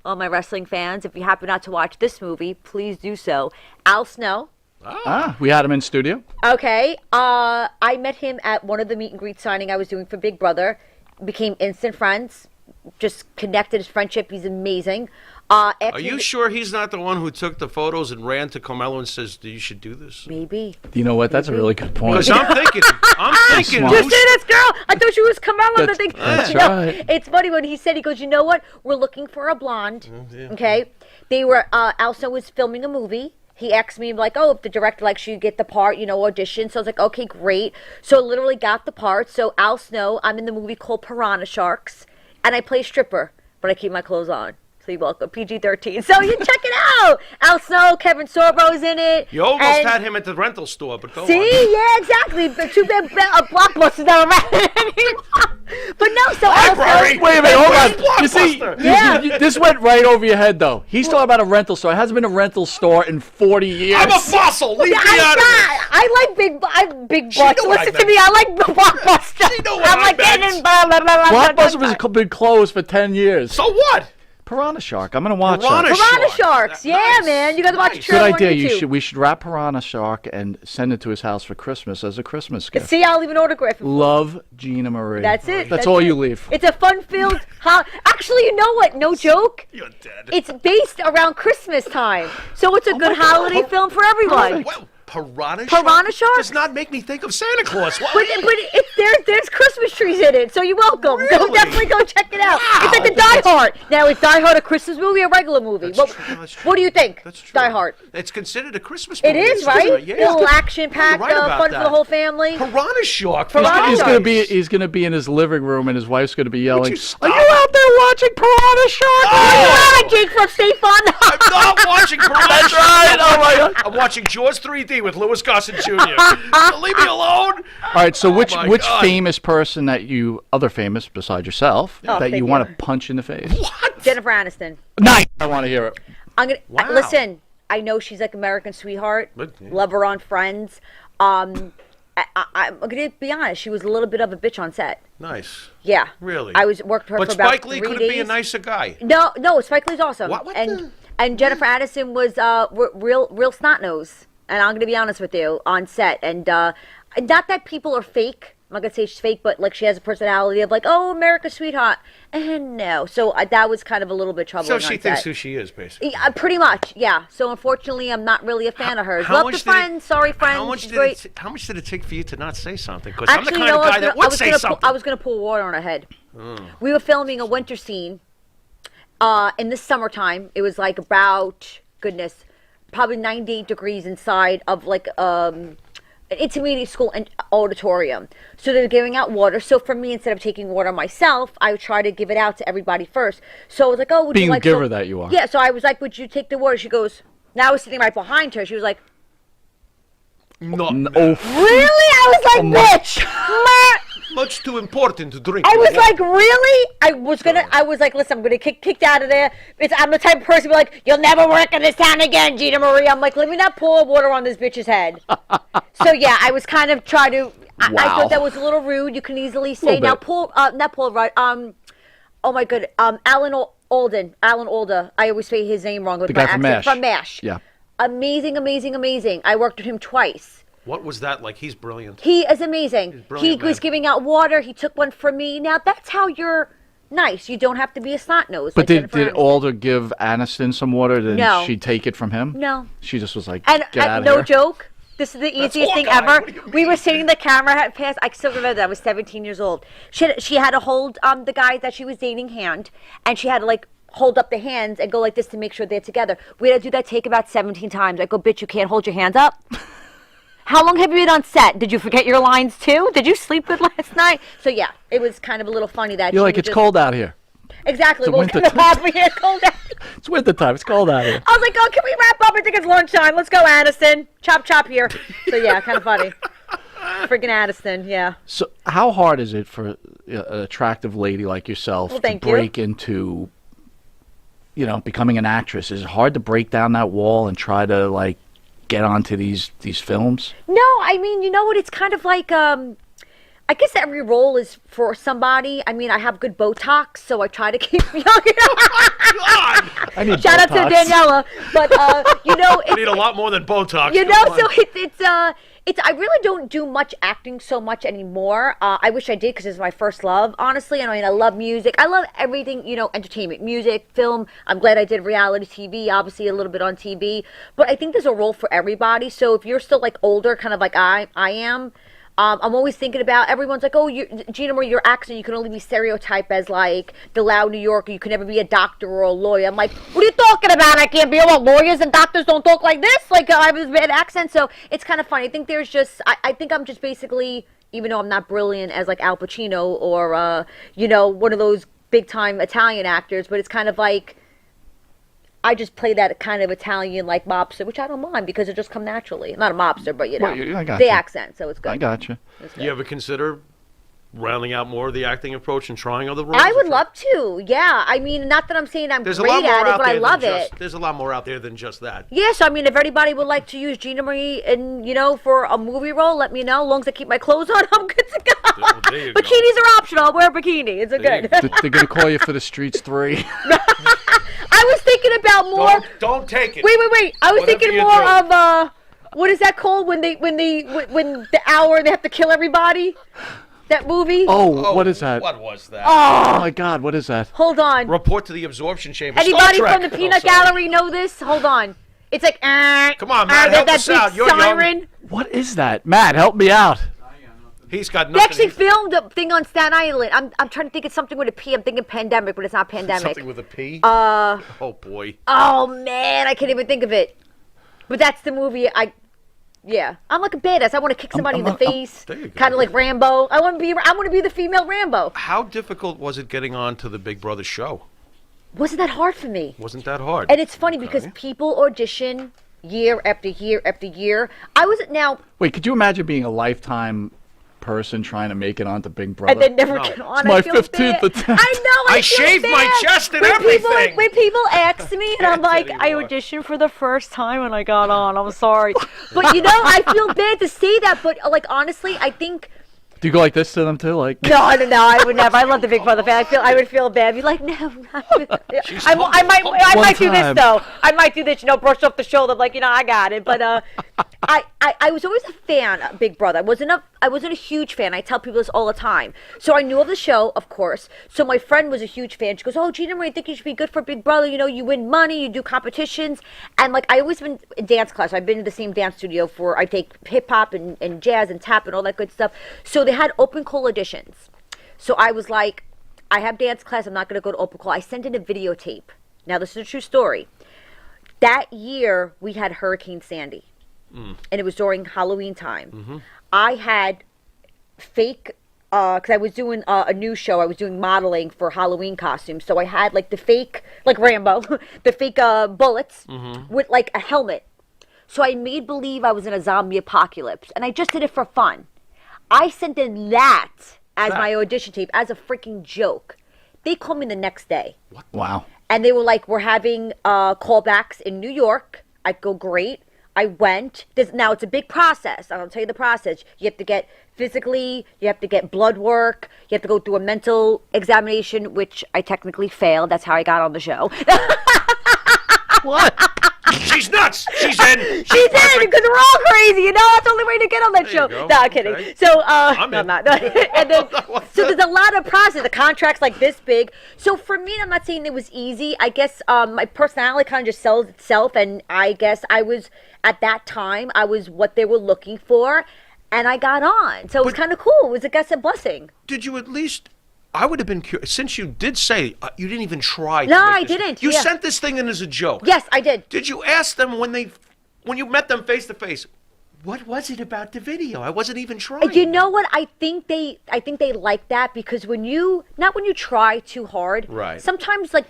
All my wrestling fans, if you happen not to watch this movie, please do so. Al Snow. We had him in studio. Okay. I met him at one of the meet and greet signing I was doing for Big Brother. Became instant friends. Just connected his friendship. He's amazing. Are you sure he's not the one who took the photos and ran to Carmelo and says, "You should do this"? Maybe. You know what? That's a really good point. Because I'm thinking, smart. You see this girl? I thought she was Carmelo. That's right. It's funny when he said, he goes, you know what? We're looking for a blonde. yeah. Okay. They were, Also was filming a movie. He asked me, like, oh, if the director likes you, get the part, audition. So I was like, okay, great. So I literally got the part. So Al Snow, I'm in the movie called Piranha Sharks. And I play stripper, but I keep my clothes on. So you're welcome. PG-13. So you check it out. Al Snow, Kevin Sorbo's in it. You almost had him at the rental store, but go on. See, yeah, exactly. But too bad Blockbuster's not around anymore. But no, so Library. Wait a minute, hold on. Where's You see, Blockbuster? this went right over your head, though. He's talking about a rental store. It hasn't been a rental store in 40 years. I'm a fossil. Leave me out of this. I like big She bucks. knew what I Listen to mean. me. I like Blockbuster. She knew what I'm I like meant. getting blah blah blah blah. Blockbuster was been closed for 10 years. So what? Piranha Shark. I'm gonna watch Piranha that. Piranha Sharks. Sharks. Yeah, Nice. man. You got to watch the Nice. Good trailer on idea. YouTube. We should wrap Piranha Shark and send it to his house for Christmas as a Christmas gift. See, I'll even autograph it. Love, Gina Marie. That's it. That's all it. you leave. It's a fun-filled. Actually, you know what? No joke. You're dead. It's based around Christmas time, so it's a good holiday film for everyone. Well, Piranha Sharks? does not make me think of Santa Claus. What? But there's Christmas trees in it, so you're welcome. Go Really? definitely go check it out. Wow. It's like the Die Hard. Now, is Die Hard a Christmas movie or a regular movie? That's What, true, that's true. what do you think? That's true. Die Hard. It's considered a Christmas It movie. is, It's right? considered- Yeah. Little action-packed, You're right about fun that. for the whole family. Piranha Shark. Piranha He's Sharks. gonna be in his living room and his wife's gonna be yelling. you Are stop? you out there watching Piranha Shark? Oh, Jake from State Farm. I'm not watching Piranha That's Shark. right. Oh my God. I'm watching Jaws 3D with Louis Gossett Jr. Leave me alone. All right. So which my which God. famous person other famous besides yourself, Oh, that you thank want to you. punch in the face? What? Jennifer Aniston. Nice. I want to hear it. I'm gonna Wow. listen. I know she's like American sweetheart. But, yeah. Love her on Friends. I'm gonna be honest. She was a little bit of a bitch on set. Nice. Yeah. Really? I worked for her But for about Spike Lee 3 couldn't be a days. nicer guy. No, Spike Lee's awesome. What and the- and Jennifer Aniston was real snot nose. And I'm gonna be honest with you on set. And not that people are fake. I'm not gonna say she's fake, but like she has a personality of like, oh, America's sweetheart. And no, so that was kind of a little bit troubling. So on she thinks set. who she is, basically. Yeah, pretty much, yeah. So unfortunately, I'm not really a fan of hers. How Love much the did it- friends, sorry friends. How much she's did great. how much did it take for you to not say something? Because I'm the Actually, kind of guy that I would was say gonna something. I was gonna pour water on her head. We were filming a winter scene in the summertime. It was like about, goodness, probably 98 degrees inside of like an intermediate school and auditorium. So they were giving out water. So for me, instead of taking water myself, I would try to give it out to everybody first. So I was like, oh, would Being you like the giver some? that you are. Yeah, so I was like, would you take the water? She goes, now I was sitting right behind her. She was like, Not Oh, really? I was like, bitch. much too important to drink. I was like, really? I was like, listen, I'm gonna get kicked out of there. I'm the type of person to be like, you'll never work in this town again, Gina Marie. I'm like, let me not pour water on this bitch's head. So yeah, I was kind of trying to. I Wow. thought that was a little rude. You can easily say now, bit. Paul, not Paul, right? Oh my god, Alan Alda. I always say his name wrong with The my guy from accent. MASH. From MASH. Yeah. Amazing, amazing, amazing. I worked with him twice. What was that like? He's brilliant. He is amazing. He brilliant, was man. giving out water. He took one from me. Now that's how you're nice. You don't have to be a snot nose. But like did Jennifer Aniston. Alder give Aniston some water? Did No. she take it from him? No. She just was like, And get out of no here. joke. This is the easiest thing Hawkeye. ever. What do you We were sitting, the camera had passed. I still remember that. I was 17 years old. She had to hold the guy that she was dating hand, and she had to like hold up the hands and go like this to make sure they're together. We had to do that take about 17 times. I go, bitch, you can't hold your hands up. How long have you been on set? Did you forget your lines too? Did you sleep good last night? So yeah, it was kind of a little funny that You're she like, would it's just- cold out here. Exactly. It's Well, winter it's kind of hot here. Cold out. It's winter time. It's cold out here. I was like, oh, can we wrap up? I think it's lunchtime. Let's go, Addison. Chop, chop here. So yeah, kind of funny. Freaking Addison, yeah. So how hard is it for an attractive lady like yourself Well, to thank you. break into, becoming an actress? Is it hard to break down that wall and try to like get onto these films? No, I mean, you know what? It's kind of like, I guess every role is for somebody. I mean, I have good Botox, so I try to keep young. I need Shout out to Botox. Daniela. But, I need a lot more than Botox. you know, Come on. so it's I really don't do much acting so much anymore. I wish I did because it's my first love, honestly. And I mean, I love music. I love everything, entertainment, music, film. I'm glad I did reality TV, obviously a little bit on TV. But I think there's a role for everybody. So if you're still like older, kind of like I am, I'm always thinking about, everyone's like, oh, Gina Marie, your accent, you can only be stereotyped as like the loud New Yorker. You can never be a doctor or a lawyer. I'm like, what are you talking about? I can't be. Well, lawyers and doctors don't talk like this. Like, I have a bad accent. So it's kind of funny. I think there's just, I think I'm just basically, even though I'm not brilliant as like Al Pacino or, one of those big time Italian actors, but it's kind of like, I just play that kind of Italian like mobster, which I don't mind because it just come naturally. I'm not a mobster, but Well, I got the you. accent, so it's good. I got you. You ever consider rounding out more of the acting approach and trying other roles? I would love to. Yeah, I mean, not that I'm saying I'm There's a great lot more at it, out but I there love than it. just. There's a lot more out there than just that. Yes, I mean, if anybody would like to use Gina Marie and for a movie role, let me know. As long as I keep my clothes on, I'm good to go. Well, there you go. Bikinis are optional. I'll wear a bikini. It's okay. They're gonna call you for the Streets 3. I was thinking about more. Don't take it. Wait. I was Whatever thinking you more do. of what is that called when the hour they have to kill everybody? That movie. Oh, what is that? What was that? Oh my God, what is that? Hold on. Report to the absorption chamber. Anybody Star from Trek. the Peanut Oh, sorry. Gallery know this? Hold on. It's like Come on, Matt, help that us big out. You're young. siren. What is that? Matt, help me out. He's got They nothing. actually filmed a thing on Staten Island. I'm trying to think of something with a P. I'm thinking pandemic, but it's not pandemic. Something with a P. Oh boy. Oh man, I can't even think of it. But that's the movie. Yeah, I'm like a badass. I want to kick somebody in the face, There you go. kind of like Rambo. I want to be the female Rambo. How difficult was it getting on to the Big Brother show? Wasn't that hard for me? Wasn't that hard? And it's funny because people audition year after year after year. I was now, Wait, could you imagine being a lifetime person trying to make it onto Big Brother? and then never No. get on. It's my I feel 15th bad. attempt. I know. I feel shaved my bad. chest and when everything. when people ask me, and I'm like, I anymore. auditioned for the first time and I got on. I'm sorry, but I feel bad to say that. But like honestly, I think. Do you go like this to them too? Like, No, I don't know. I would never. I love the Big Brother fan. I would feel bad. Be like, no. I might do this time. though. I might do this. Brush off the shoulder. Like, I got it. But I was always a fan of Big Brother. I wasn't a huge fan. I tell people this all the time. So I knew of the show, of course. So my friend was a huge fan. She goes, "Oh, Gina Marie, I think you should be good for Big Brother. You win money, you do competitions." And like I always been in dance class. I've been in the same dance studio I take hip hop and jazz and tap and all that good stuff. So they had open call auditions. So I was like, I have dance class. I'm not going to go to open call. I sent in a videotape. Now, this is a true story. That year, we had Hurricane Sandy, and it was during Halloween time. I had fake, because I was doing a news show. I was doing modeling for Halloween costumes. So I had like the fake, like Rambo, the fake bullets with like a helmet. So I made believe I was in a zombie apocalypse, and I just did it for fun. I sent in that as my audition tape as a freaking joke. They called me the next day. What? Wow. And they were like, we're having callbacks in New York. I go, great. I went. Now, it's a big process. I'll tell you the process. You have to get physically, you have to get blood work, you have to go through a mental examination, which I technically failed. That's how I got on the show. What? She's nuts. She's in. She's in because we're all crazy. You know, that's the only way to get on that show. go. No, I'm kidding. Okay. So, I'm no, in. I'm not. And then, so there's a lot of process. The contract's like this big. So for me, I'm not saying it was easy. I guess my personality kind of just sells itself, and I guess I was at that time. I was what they were looking for, and I got on. So it was kind of cool. It was, I guess, a blessing. Did you at least? I would have been curious, since you did say you didn't even try. No, to make I this. didn't, You yeah. sent this thing in as a joke. Yes, I did. Did you ask them when you met them face to face? What was it about the video? I wasn't even trying. You know what? I think they like that because when you try too hard. Right. Sometimes like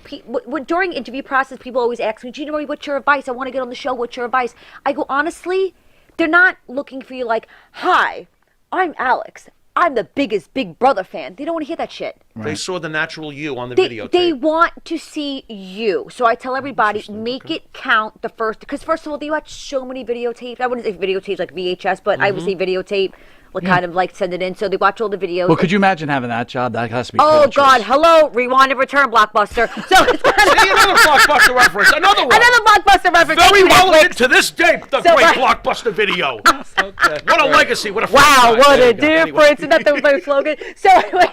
during interview process, people always ask me, Gina Marie, what's your advice? I want to get on the show. What's your advice? I go, honestly, they're not looking for you like, hi, I'm Alex. I'm the biggest Big Brother fan. They don't want to hear that shit. They saw the natural you on the They videotape. want to see you. So I tell everybody, make it count the first. Because first of all, they watch so many videotapes. I wouldn't say videotapes like VHS, but I would say videotape. Kind of like send it in. So they watch all the videos. Well, could you imagine having that job? That has to be. Oh torturous. God! Hello, rewind and return, Blockbuster. So it's kind of See, another blockbuster reference. Another one. another Blockbuster reference. Very Thank you, relevant Netflix. to this day. The So, great right. blockbuster video. What a legacy. What a Wow, franchise. what There a you go. Anyway. difference! And that's my slogan. So anyway,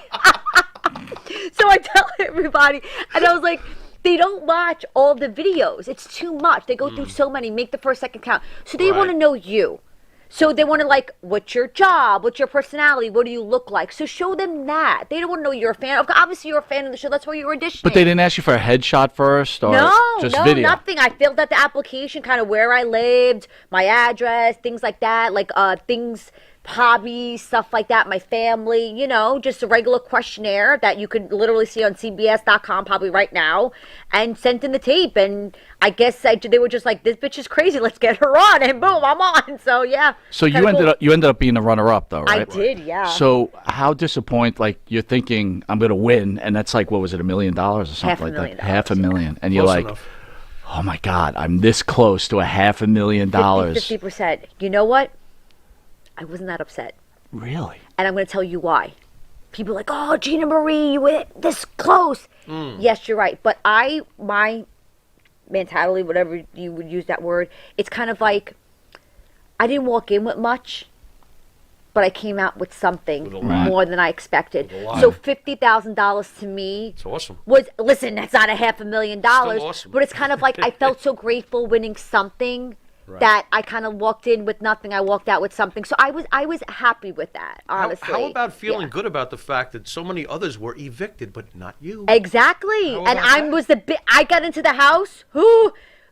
so I tell everybody, and I was like, they don't watch all the videos. It's too much. They go through so many. Make the first second count. So they want to know you. So they want to like, what's your job? What's your personality? What do you look like? So show them that. They don't want to know you're a fan. Obviously, you're a fan of the show. That's why you're auditioning. But they didn't ask you for a headshot first, or just no, video? nothing. I filled out the application, kind of where I lived, my address, things like that, like things, hobbies, stuff like that, my family, you know, just a regular questionnaire that you could literally see on CBS.com probably right now, and sent in the tape. And I guess they were just like, this bitch is crazy. Let's get her on, and boom, I'm on. So yeah. So you kinda ended up being the runner-up, though, right? I did, yeah. So how disappointed? Like you're thinking I'm gonna win, and that's like, what was it, $1 million or something like that? $500,000, and you're Close like, enough. oh my God, I'm this close to $500,000. 50%. You know what? I wasn't that upset. Really? And I'm going to tell you why. People are like, oh, Gina Marie, you were this close. Yes, you're right. But my mentality, whatever you would use that word, it's kind of like I didn't walk in with much, but I came out with something more than I expected. So $50,000 to me It's awesome. was, listen, that's not $500,000, Still awesome. but it's kind of like I felt so grateful winning something. That I kind of walked in with nothing. I walked out with something. So I was happy with that, honestly. How about feeling Yeah. good about the fact that so many others were evicted, but not you? Exactly. How And about I got into the house,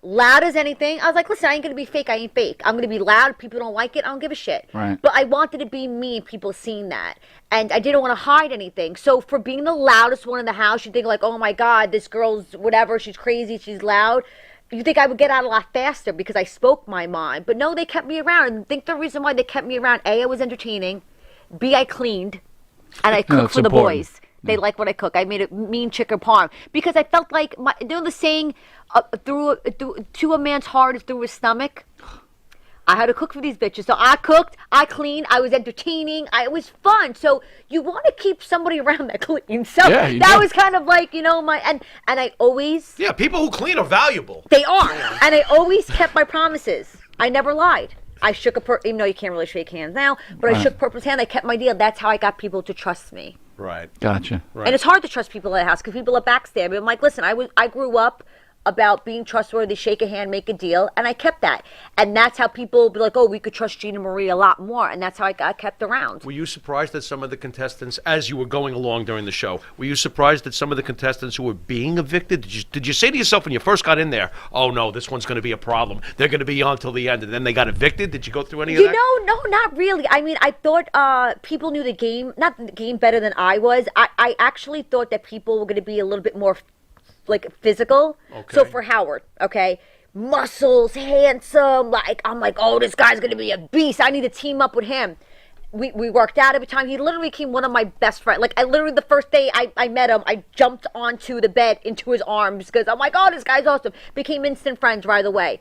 loud as anything. I was like, listen, I ain't going to be fake. I ain't fake. I'm going to be loud. People don't like it. I don't give a shit. Right. But I wanted to be me, people seeing that. And I didn't want to hide anything. So for being the loudest one in the house, you think like, oh my God, this girl's whatever. She's crazy. She's loud. You think I would get out a lot faster because I spoke my mind. But no, they kept me around. And I think the reason why they kept me around, A, I was entertaining. B, I cleaned. And I cooked that's for the important. boys. They like what I cook. I made a mean chicken parm. Because I felt like, you know the saying, to a man's heart is through his stomach? I had to cook for these bitches. So I cooked, I cleaned, I was entertaining, it was fun. So you want to keep somebody around that cleans. So Yeah, you that do. was kind of like, you know, and I always... Yeah, people who clean are valuable. They are. And I always kept my promises. I never lied. I shook even though you can't really shake hands now, but I shook Purple's hand. I kept my deal. That's how I got people to trust me. Right. Gotcha. And it's hard to trust people at a house because people are backstabbing. I'm like, listen, I grew up about being trustworthy, shake a hand, make a deal, and I kept that. And that's how people be like, oh, we could trust Gina Marie a lot more, and that's how I got kept around. Were you surprised that some of the contestants, as you were going along during the show, were you surprised that some of the contestants who were being evicted, did you say to yourself when you first got in there, oh no, this one's going to be a problem, they're going to be on till the end, and then they got evicted? Did you go through any of that? No, not really. I mean, I thought people knew the game, not the game better than I was. I actually thought that people were going to be a little bit more like physical. Okay. So for Howard, okay, muscles, handsome, like I'm like, oh, this guy's gonna be a beast. I need to team up with him. We worked out every time. He literally became one of my best friends. Like I literally the first day I met him, I jumped onto the bed into his arms because I'm like, oh, this guy's awesome. Became instant friends right away.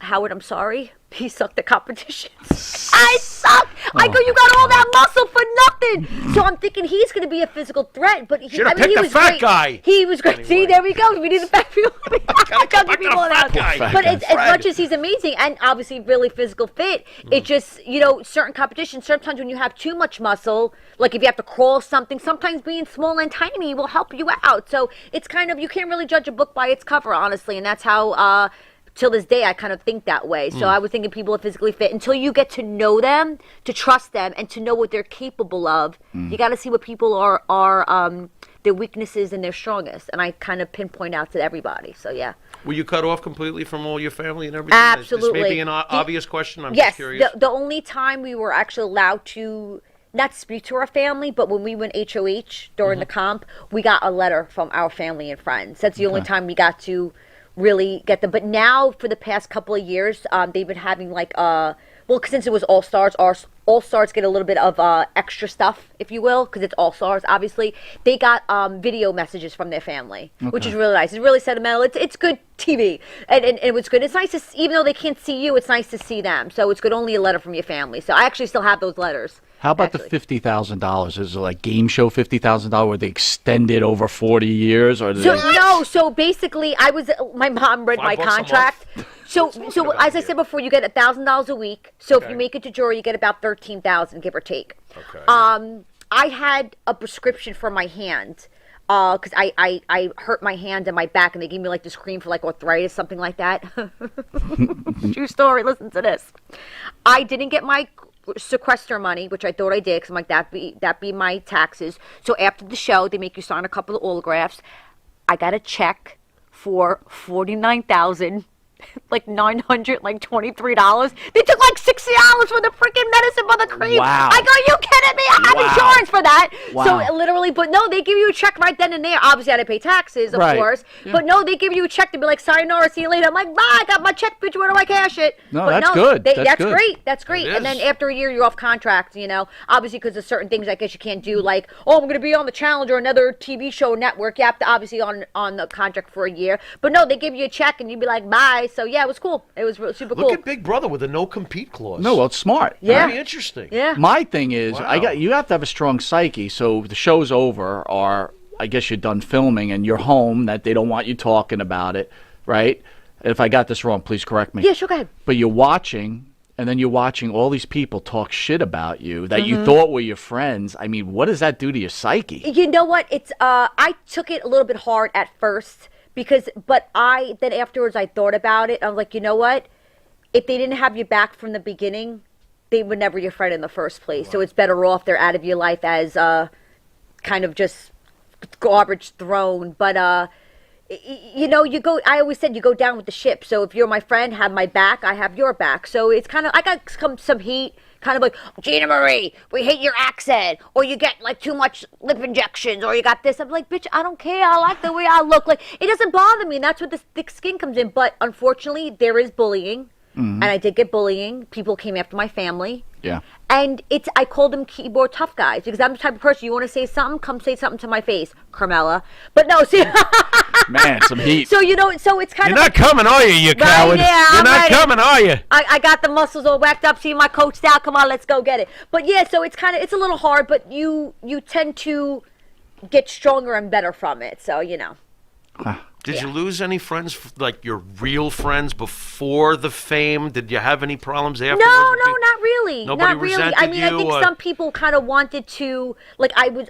Howard, I'm sorry. He sucked at competitions. I suck. I go, you got all that muscle for nothing. So I'm thinking he's going to be a physical threat, but he Should've picked he the was fat great. guy. He was great. Anyway. See, there we go. We need the fat people. I got the people in the fat house. guy. But as much as he's amazing and obviously really physical fit, it just, certain competitions, sometimes when you have too much muscle, like if you have to crawl something, sometimes being small and tiny will help you out. So it's kind of, you can't really judge a book by its cover, honestly. And that's how, till this day, I kind of think that way. So I was thinking people are physically fit. Until you get to know them, to trust them, and to know what they're capable of, you got to see what people are their weaknesses and their strongest. And I kind of pinpoint out to everybody. So, yeah. Were you cut off completely from all your family and everything? Absolutely. This may be an obvious question. I'm yes, just curious. The only time we were actually allowed to not speak to our family, but when we went HOH during the comp, we got a letter from our family and friends. That's the only time we got to really get them. But now for the past couple of years, they've been having like since it was All Stars, All Stars get a little bit of extra stuff, if you will, because it's All Stars, obviously. They got video messages from their family, which is really nice. It's really sentimental. It's good TV, and it was good. It's nice to see, even though they can't see you, it's nice to see them. So it's good, only a letter from your family. So I actually still have those letters. How about the $50,000? Is it like game show $50,000 where they extend it over 40 years? Or So basically, my mom read my contract. So as I said before, you get $1,000 a week. So if you make it to jury, you get about $13,000, give or take. Okay. I had a prescription for my hand because I hurt my hand and my back, and they gave me like this cream for like arthritis, something like that. True story. Listen to this. I didn't get my sequester money, which I thought I did, because I'm like, that be my taxes. So after the show, they make you sign a couple of autographs. I got a check for $49,000. Like $923. They took like $60 for the freaking medicine for the cream. Wow. I go, you kidding me? I have insurance for that. Wow. So literally, but no, they give you a check right then and there. Obviously, I had to pay taxes, of course. Yeah. But no, they give you a check to be like, sayonara, see you later. I'm like, bye, I got my check, bitch, where do I cash it? No, but that's good. That's good. Great. That's great. And then after a year, you're off contract, obviously because of certain things I guess you can't do, like, oh, I'm going to be on the Challenge or another TV show network. You have to obviously on the contract for a year. But no, they give you a check and you'd be like, bye. So yeah, it was cool. It was super cool. Look at Big Brother with a no-compete clause. No, well, it's smart. Yeah. Very interesting. Yeah. My thing is, Wow. you have to have a strong psyche. So the show's over, or I guess you're done filming and you're home, that they don't want you talking about it, right? If I got this wrong, please correct me. Yeah, sure, go ahead. But you're watching, and then you're watching all these people talk shit about you that you thought were your friends. I mean, what does that do to your psyche? You know what? It's I took it a little bit hard at first but then afterwards I thought about it. I was like, you know what? If they didn't have you back from the beginning, they were never your friend in the first place. Right. So it's better off they're out of your life as kind of just garbage thrown. But you go. I always said you go down with the ship. So if you're my friend, have my back. I have your back. So it's kind of, I got some heat. Kind of like, Gina Marie, we hate your accent, or you get like too much lip injections, or you got this. I'm like, bitch, I don't care. I like the way I look. Like, it doesn't bother me, and that's where the thick skin comes in. But unfortunately, there is bullying, and I did get bullying. People came after my family. Yeah. And I call them keyboard tough guys, because I'm the type of person, you want to say something, come say something to my face, Carmella. But no, see. Man, some heat. So, so it's kind You're of. not coming, are you, you coward? Yeah, You're I'm not ready. coming, are you? I got the muscles all whacked up. See my coach style. Come on, let's go get it. But yeah, so it's a little hard, but you tend to get stronger and better from it. So, Did you lose any friends, like your real friends, before the fame? Did you have any problems afterwards? No, not really. Nobody not really. resented I mean, I you, think or- some people kind of wanted to, like, I was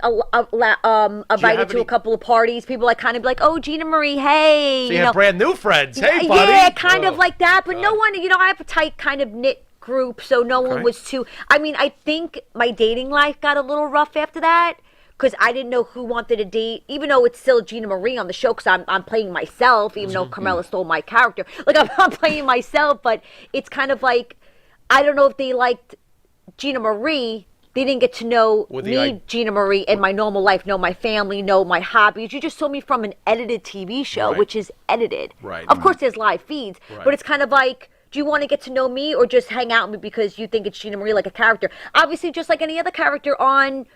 invited to any- a couple of parties. People like kind of be like, "Oh, Gina Marie, hey," So you had brand new friends. Hey, buddy. Yeah, kind of like that. But no one, I have a tight kind of knit group, so no one was too. I mean, I think my dating life got a little rough after that. Because I didn't know who wanted to date, even though it's still Gina Marie on the show, because I'm playing myself, even though Carmela stole my character. Like, I'm playing myself, but it's kind of like, I don't know if they liked Gina Marie. They didn't get to know me, Gina Marie, in my normal life, know my family, know my hobbies. You just saw me from an edited TV show, which is edited. Right. Of course, there's live feeds, but it's kind of like, do you want to get to know me or just hang out with me because you think it's Gina Marie like a character? Obviously, just like any other character on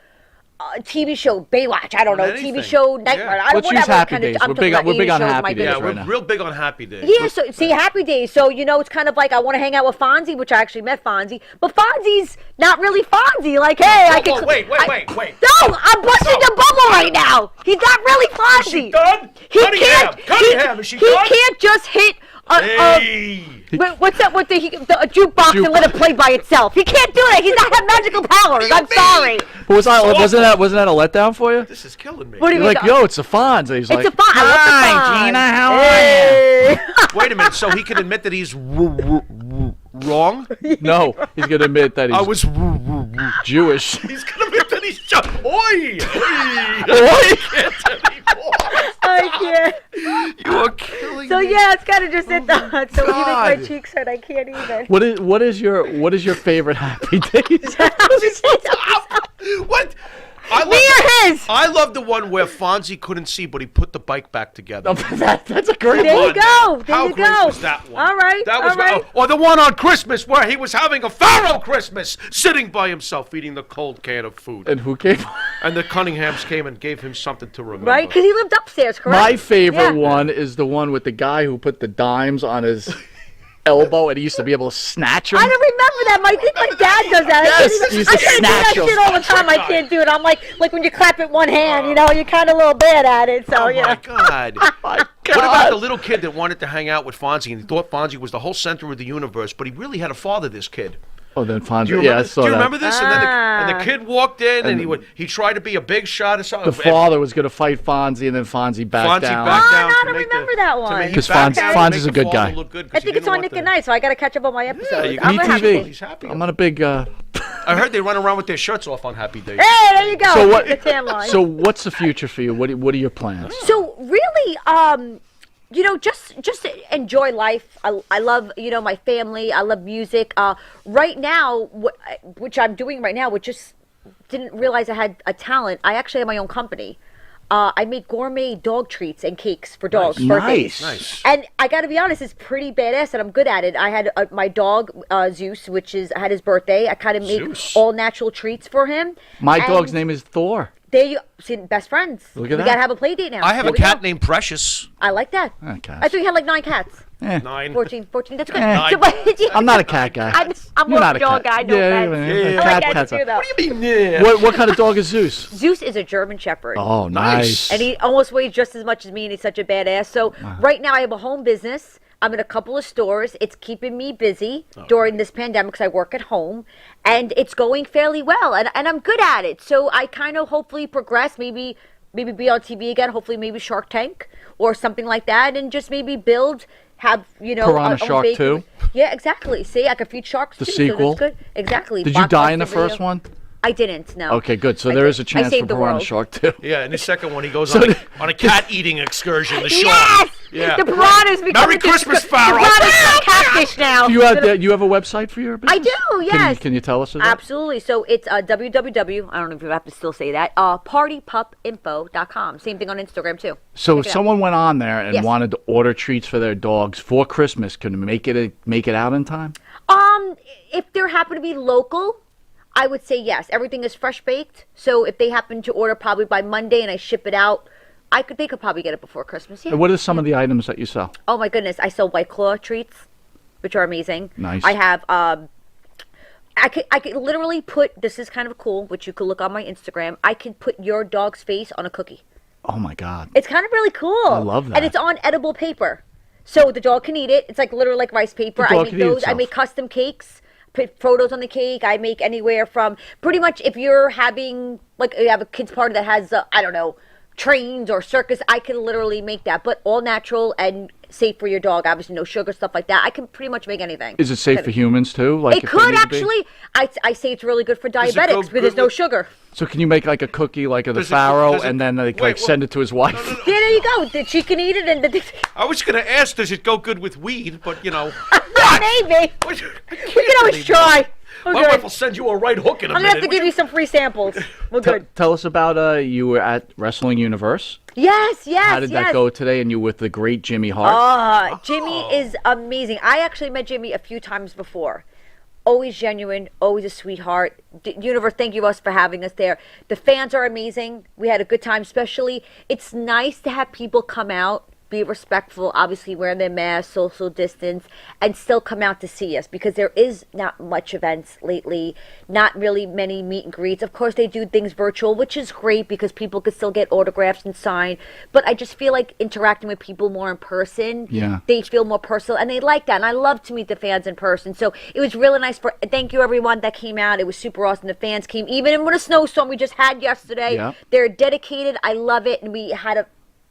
TV show, Baywatch, I don't know, TV show, Nightmare, I don't Let's use whatever Happy kind Days. of. We're big on Happy Days Yeah, right we're now. real big on Happy Days. Yeah, so see, Happy Days. So it's kind of like I want to hang out with Fonzie, which I actually met Fonzie, but Fonzie's not really Fonzie. Like, hey, I can. Wait. No, I'm busting the bubble right now. He's not really Fonzie. Is she done? He Cunningham, can't. is she He done? can't just hit Hey. what's that? What the jukebox and let it play by itself? He can't do it. He's not have magical powers. I'm sorry. But wasn't that a letdown for you? This is killing me. What do you You're mean? like, yo, it's the Fonz. He's like, It's a fun. hi, Gina, how are you? Wait a minute. So he can admit that he's wrong? No, he's gonna admit that he's I was. Jewish. He's gonna admit that he's just. Oi! I can't. You are killing So me. yeah, it's kind of just it. So when you make my God. cheeks hurt, I can't even. What is your favorite Happy Days? What? I love Me or his? I love the one where Fonzie couldn't see, but he put the bike back together. That's a great There one. you go. There How you great go. was that one? All right. That was all right. or the one on Christmas where he was having a Pharaoh Christmas, sitting by himself eating the cold can of food. And who came? And the Cunninghams came and gave him something to remember. Right? Because he lived upstairs, correct? My favorite Yeah. one is the one with the guy who put the dimes on his elbow and he used to be able to snatch them. I don't remember that. I think my dad does that. Yes, he used I to can't do that snatch 'em. shit all the time. I can't do it. I'm like when you clap it one hand, you're kind of a little bad at it. So Oh yeah. my God. My What about God. the little kid that wanted to hang out with Fonzie and he thought Fonzie was the whole center of the universe, but he really had a father, this kid. Oh, then Fonzie. Do you Yeah, I remember, saw do you that. remember this? And the kid walked in and, And he tried to be a big shot or something. The father was going to fight Fonzie, and then Fonzie backed Fonzie down. backed Oh, down no, I to don't make remember the, that to one. make- he 'Cause backed Fonzie- down to Fonzie's make a the good father guy. look good 'cause I he think it's didn't on want Nick the- and Night, so I got to catch up on my episodes. you I'm got gonna have BTV. to. He's happy. I'm on a big. I heard they run around with their shirts off on Happy Days. Hey, there you go. So what? The tan line. So what's the future for you? What are your plans? So really, just to enjoy life. I love, my family. I love music. Right now, which I'm doing right now, which just didn't realize I had a talent. I actually have my own company. I make gourmet dog treats and cakes for dogs. Birthdays. Nice. And I got to be honest, it's pretty badass, and I'm good at it. I had my dog Zeus, had his birthday. I kind of make Zeus. all natural treats for him. My And dog's name is Thor. There you see, best friends. Look at we that. gotta have a play date now. I have There a we cat go. named Precious. I like that. Okay. I thought you had like 9 cats. 9. 14. That's good. Eh. So, but, I'm not a cat guy. I'm You're more not of a dog guy. No offense. yeah, I like cat, cats cats. too, though. What do you mean, yeah? What kind of dog is Zeus? Zeus is a German Shepherd. Oh, nice. And he almost weighs just as much as me, and he's such a badass. So right now I have a home business. I'm in a couple of stores. It's keeping me busy during this pandemic because I work at home, and it's going fairly well, and I'm good at it. So I kind of hopefully progress, maybe be on TV again, hopefully maybe Shark Tank or something like that, and just maybe have Piranha our own Shark bakery. 2? Yeah, exactly. See, I could feed sharks The too. sequel? So that's good. Exactly. Did you die in the Blockbuster video. first one? I didn't. No. Okay, good. So I there did. is a chance I for saved the Piranha world. Shark too. Yeah, in the second one, he goes So on a cat eating excursion. The shark. Yes. Yeah. The piranhas become Merry Christmas, Pharaoh. The piranhas catfish now. Do you have a website for your business? I do, yes. Can you tell us about it? Absolutely. So it's www. I don't know if you have to still say that. Partypupinfo.com. Same thing on Instagram too. So Check if it out. someone went on there and Yes. wanted to order treats for their dogs for Christmas, can they make it out in time? If there happen to be local, I would say yes. Everything is fresh baked. So if they happen to order probably by Monday and I ship it out, they could probably get it before Christmas. Yeah. And what are some of the items that you sell? Oh my goodness, I sell White Claw treats, which are amazing. Nice. I have I could literally put, this is kind of cool, which you could look on my Instagram. I could put your dog's face on a cookie. Oh my God. It's kind of really cool. I love that. And it's on edible paper. So the dog can eat it. It's like literally like rice paper. The dog I make can eat those. I itself. make custom cakes. Put photos on the cake. I make anywhere from pretty much if you're having like you have a kids party that has I don't know, trains or circus, I can literally make that, but all natural and safe for your dog. Obviously, no sugar, stuff like that. I can pretty much make anything. Is it safe for humans too? Like It if they could need to be? actually. I say it's really good for it go diabetics because good there's no with- sugar. So can you make like a cookie like of the Does it- Pharaoh does it- and then like wait, send it to his wife? Yeah, there you go. She can eat it and I was going to ask, does it go good with weed? But, you know. maybe. We We can always try. We're My good. wife will send you a right hook in a I'm gonna minute. have to give you some free samples. We're good. Tell us about you were at Wrestling Universe. Yes, yes, How did yes. that go today? And you with the great Jimmy Hart. Jimmy is amazing. I actually met Jimmy a few times before. Always genuine, always a sweetheart. Universe, thank you us for having us there. The fans are amazing. We had a good time, especially. It's nice to have people come out, be respectful, obviously wearing their mask, social distance, and still come out to see us because there is not much events lately, not really many meet and greets. Of course, they do things virtual, which is great because people could still get autographs and sign. But I just feel like interacting with people more in person, Yeah. they feel more personal, and they like that. And I love to meet the fans in person. So it was really nice. Thank you everyone that came out. It was super awesome. The fans came, even in a snowstorm we just had yesterday. Yeah. They're dedicated. I love it, and we had a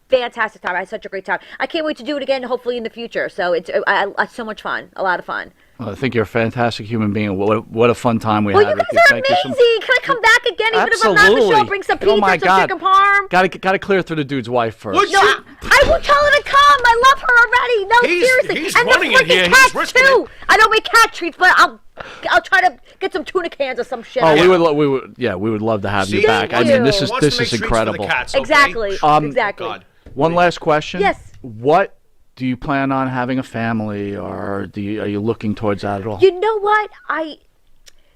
fantastic time. I had such a great time. I can't wait to do it again, hopefully in the future. So it's so much fun, a lot of fun. I think you're a fantastic human being. What a fun time we Well, had you with guys you. are Thank you amazing. so much. Can I come back again, even if I'm not Absolutely. on the show? Bring some pizza, Oh my some God. chicken parm. Got to clear through the dude's wife first. Would No, you? I will tell her to come. I love her already. No, He's- seriously. he's and running the it here. freaking He's cats risking too. I don't make cat treats, but I'll try to get some tuna cans or some shit. Oh, we would love to have you See? back. I Thank mean, you. this Wants to is make treats for the incredible. cats, okay? Exactly. Exactly. God. One last question. Yes. What do you plan on having a family, or are you looking towards that at all? You know what?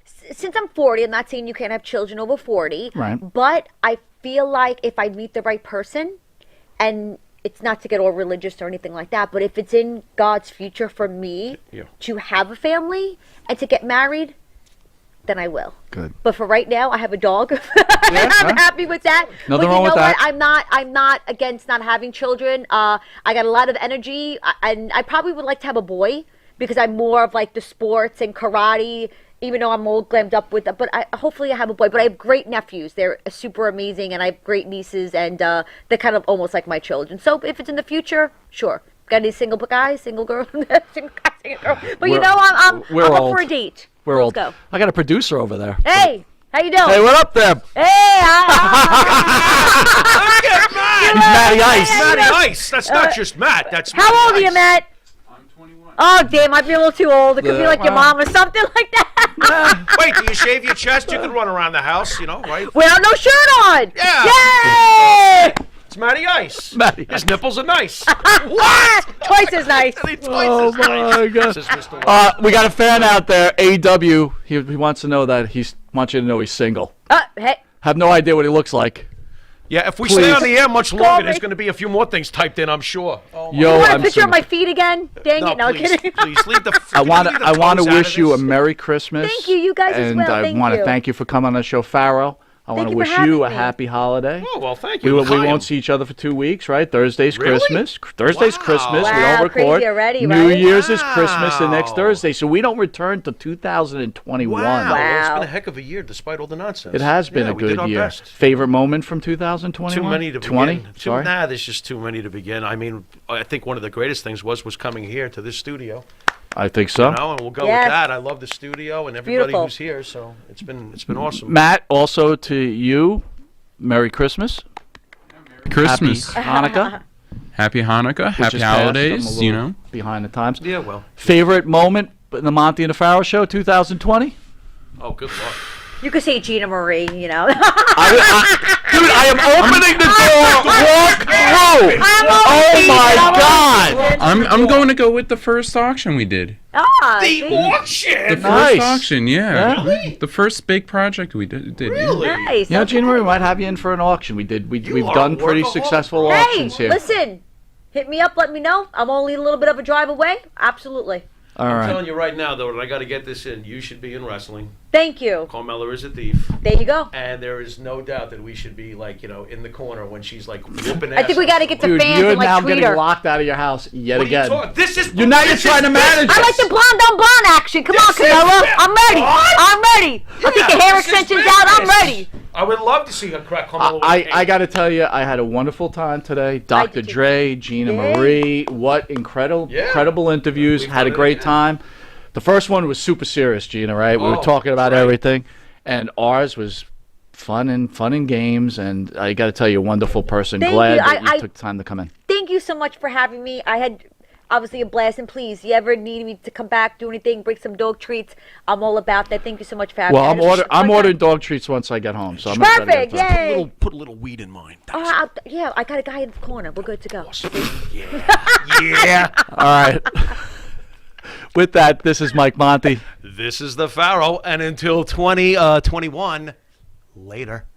Since I'm 40, I'm not saying you can't have children over 40. Right. But I feel like if I meet the right person, and it's not to get all religious or anything like that, but if it's in God's future for me Yeah. to have a family and to get married, then I will. Good. But for right now, I have a dog. Yeah, I'm happy with that. Nothing but wrong you know with that. what? I'm not against not having children. I got a lot of energy, and I probably would like to have a boy because I'm more of like the sports and karate. Even though I'm all glammed up with it, but hopefully I have a boy. But I have great nephews; they're super amazing, and I have great nieces, and they're kind of almost like my children. So if it's in the future, sure. Got any single guy, single girl, single guy, single girl? But you We're- know, I'm we're up old. for a date. We're Let's old. go. I got a producer over there. Hey, how you doing? Hey, what up there? Hey, He's Matty Ice. Matty Ice. That's not just Matt. That's how Matty old are you, Ice. Matt? I'm 21. Oh, damn, might be a little too old. It could be like your mom or something like that. Wait, do you shave your chest? You can run around the house, you know, right? Without no shirt on. Yeah. Yay! It's Matty Ice. Matty His Ice. nipples are nice. What? Twice as nice. Twice Oh as nice. my God. This is Mr. Wall. We got a fan out there, AW. He wants to know that wants you to know he's single. Hey. Have no idea what he looks like. Yeah, if we Please. stay on the air much Call longer, me. there's going to be a few more things typed in, I'm sure. Oh, my Yo, You want a I'm picture of single. my feet again? Dang it. No, please, kidding. please leave the. I want leave the to toes out wish of you a this. Merry Christmas. Thank you, you guys as and well. I Thank want to you. thank you for coming on the show, Pharaoh. I want Thank to you for wish you a having me. happy holiday. Oh well, thank We, you. we Chaim. won't see each other for 2 weeks, right? Thursday's Really? Christmas. Thursday's Wow. Christmas. We Wow, don't record. crazy already, New right? Year's is Christmas the next Wow. Thursday, so we don't return to 2021. Wow, well, it's Wow. been a heck of a year despite all the nonsense. It has been Yeah, a we did good our year. best. Favorite moment from 2021? Too many to 20? begin. Sorry. Nah, there's just too many to begin. I mean, I think one of the greatest things was coming here to this studio. I think so. You know, and we'll go Yes. with that. I love the studio and everybody Beautiful. who's here, so it's been awesome. Matt, also to you, Merry Christmas. Christmas. Happy Hanukkah. Happy Hanukkah. which Happy is past. I'm a holidays. little You know. behind the times. Yeah, well. Favorite moment in the Monte and the Pharaoh show 2020? Oh, good luck. You could say Gina Marie, you know. Dude, I am opening the door. Walk through. Oh my God. I'm going to go with the first auction we did. Ah, The see? auction. The Nice. first auction, yeah. Yeah? The first big project we did. Really? Nice. You know, okay. Gina, we might have you in for an auction. We've are done a pretty workaholic. successful Hey, auctions here. listen. Hit me up. Let me know. I'm only a little bit of a drive away. Absolutely. I'm telling you right now, though, and I got to get this in. You should be in wrestling. Thank you. Carmella is a thief. There you go. And there is no doubt that we should be like, in the corner when she's like whooping ass. I think we got to get the Dude, fans you're and like now tweet getting her. locked out of your house yet What are you again. talking? This is. You're trying to manage I like the blonde on blonde action. Come on, Camilla. I'm ready. I'm ready. I'll take the hair extensions out. I'm ready. I would love to see her crack Carmella. I got to tell you, I had a wonderful time today. Dr. Dre, Gina Marie, what incredible interviews. Had a great time. The first one was super serious, Gina, right? We were talking about everything. And ours was fun and games. And I got to tell you, a wonderful person. Thank Glad you. that you took time to come in. Thank you so much for having me. I had obviously a blast. And please, you ever need me to come back, do anything, bring some dog treats, I'm all about that. Thank you so much for having me. Well, I'm ordering dog treats once I get home. So I'm perfect. Yay. Put a little weed in mine. Yeah, I got a guy in the corner. We're good to go. Yeah. All right. With that, this is Mike Monte. This is the Pharaoh, and until 2021, later.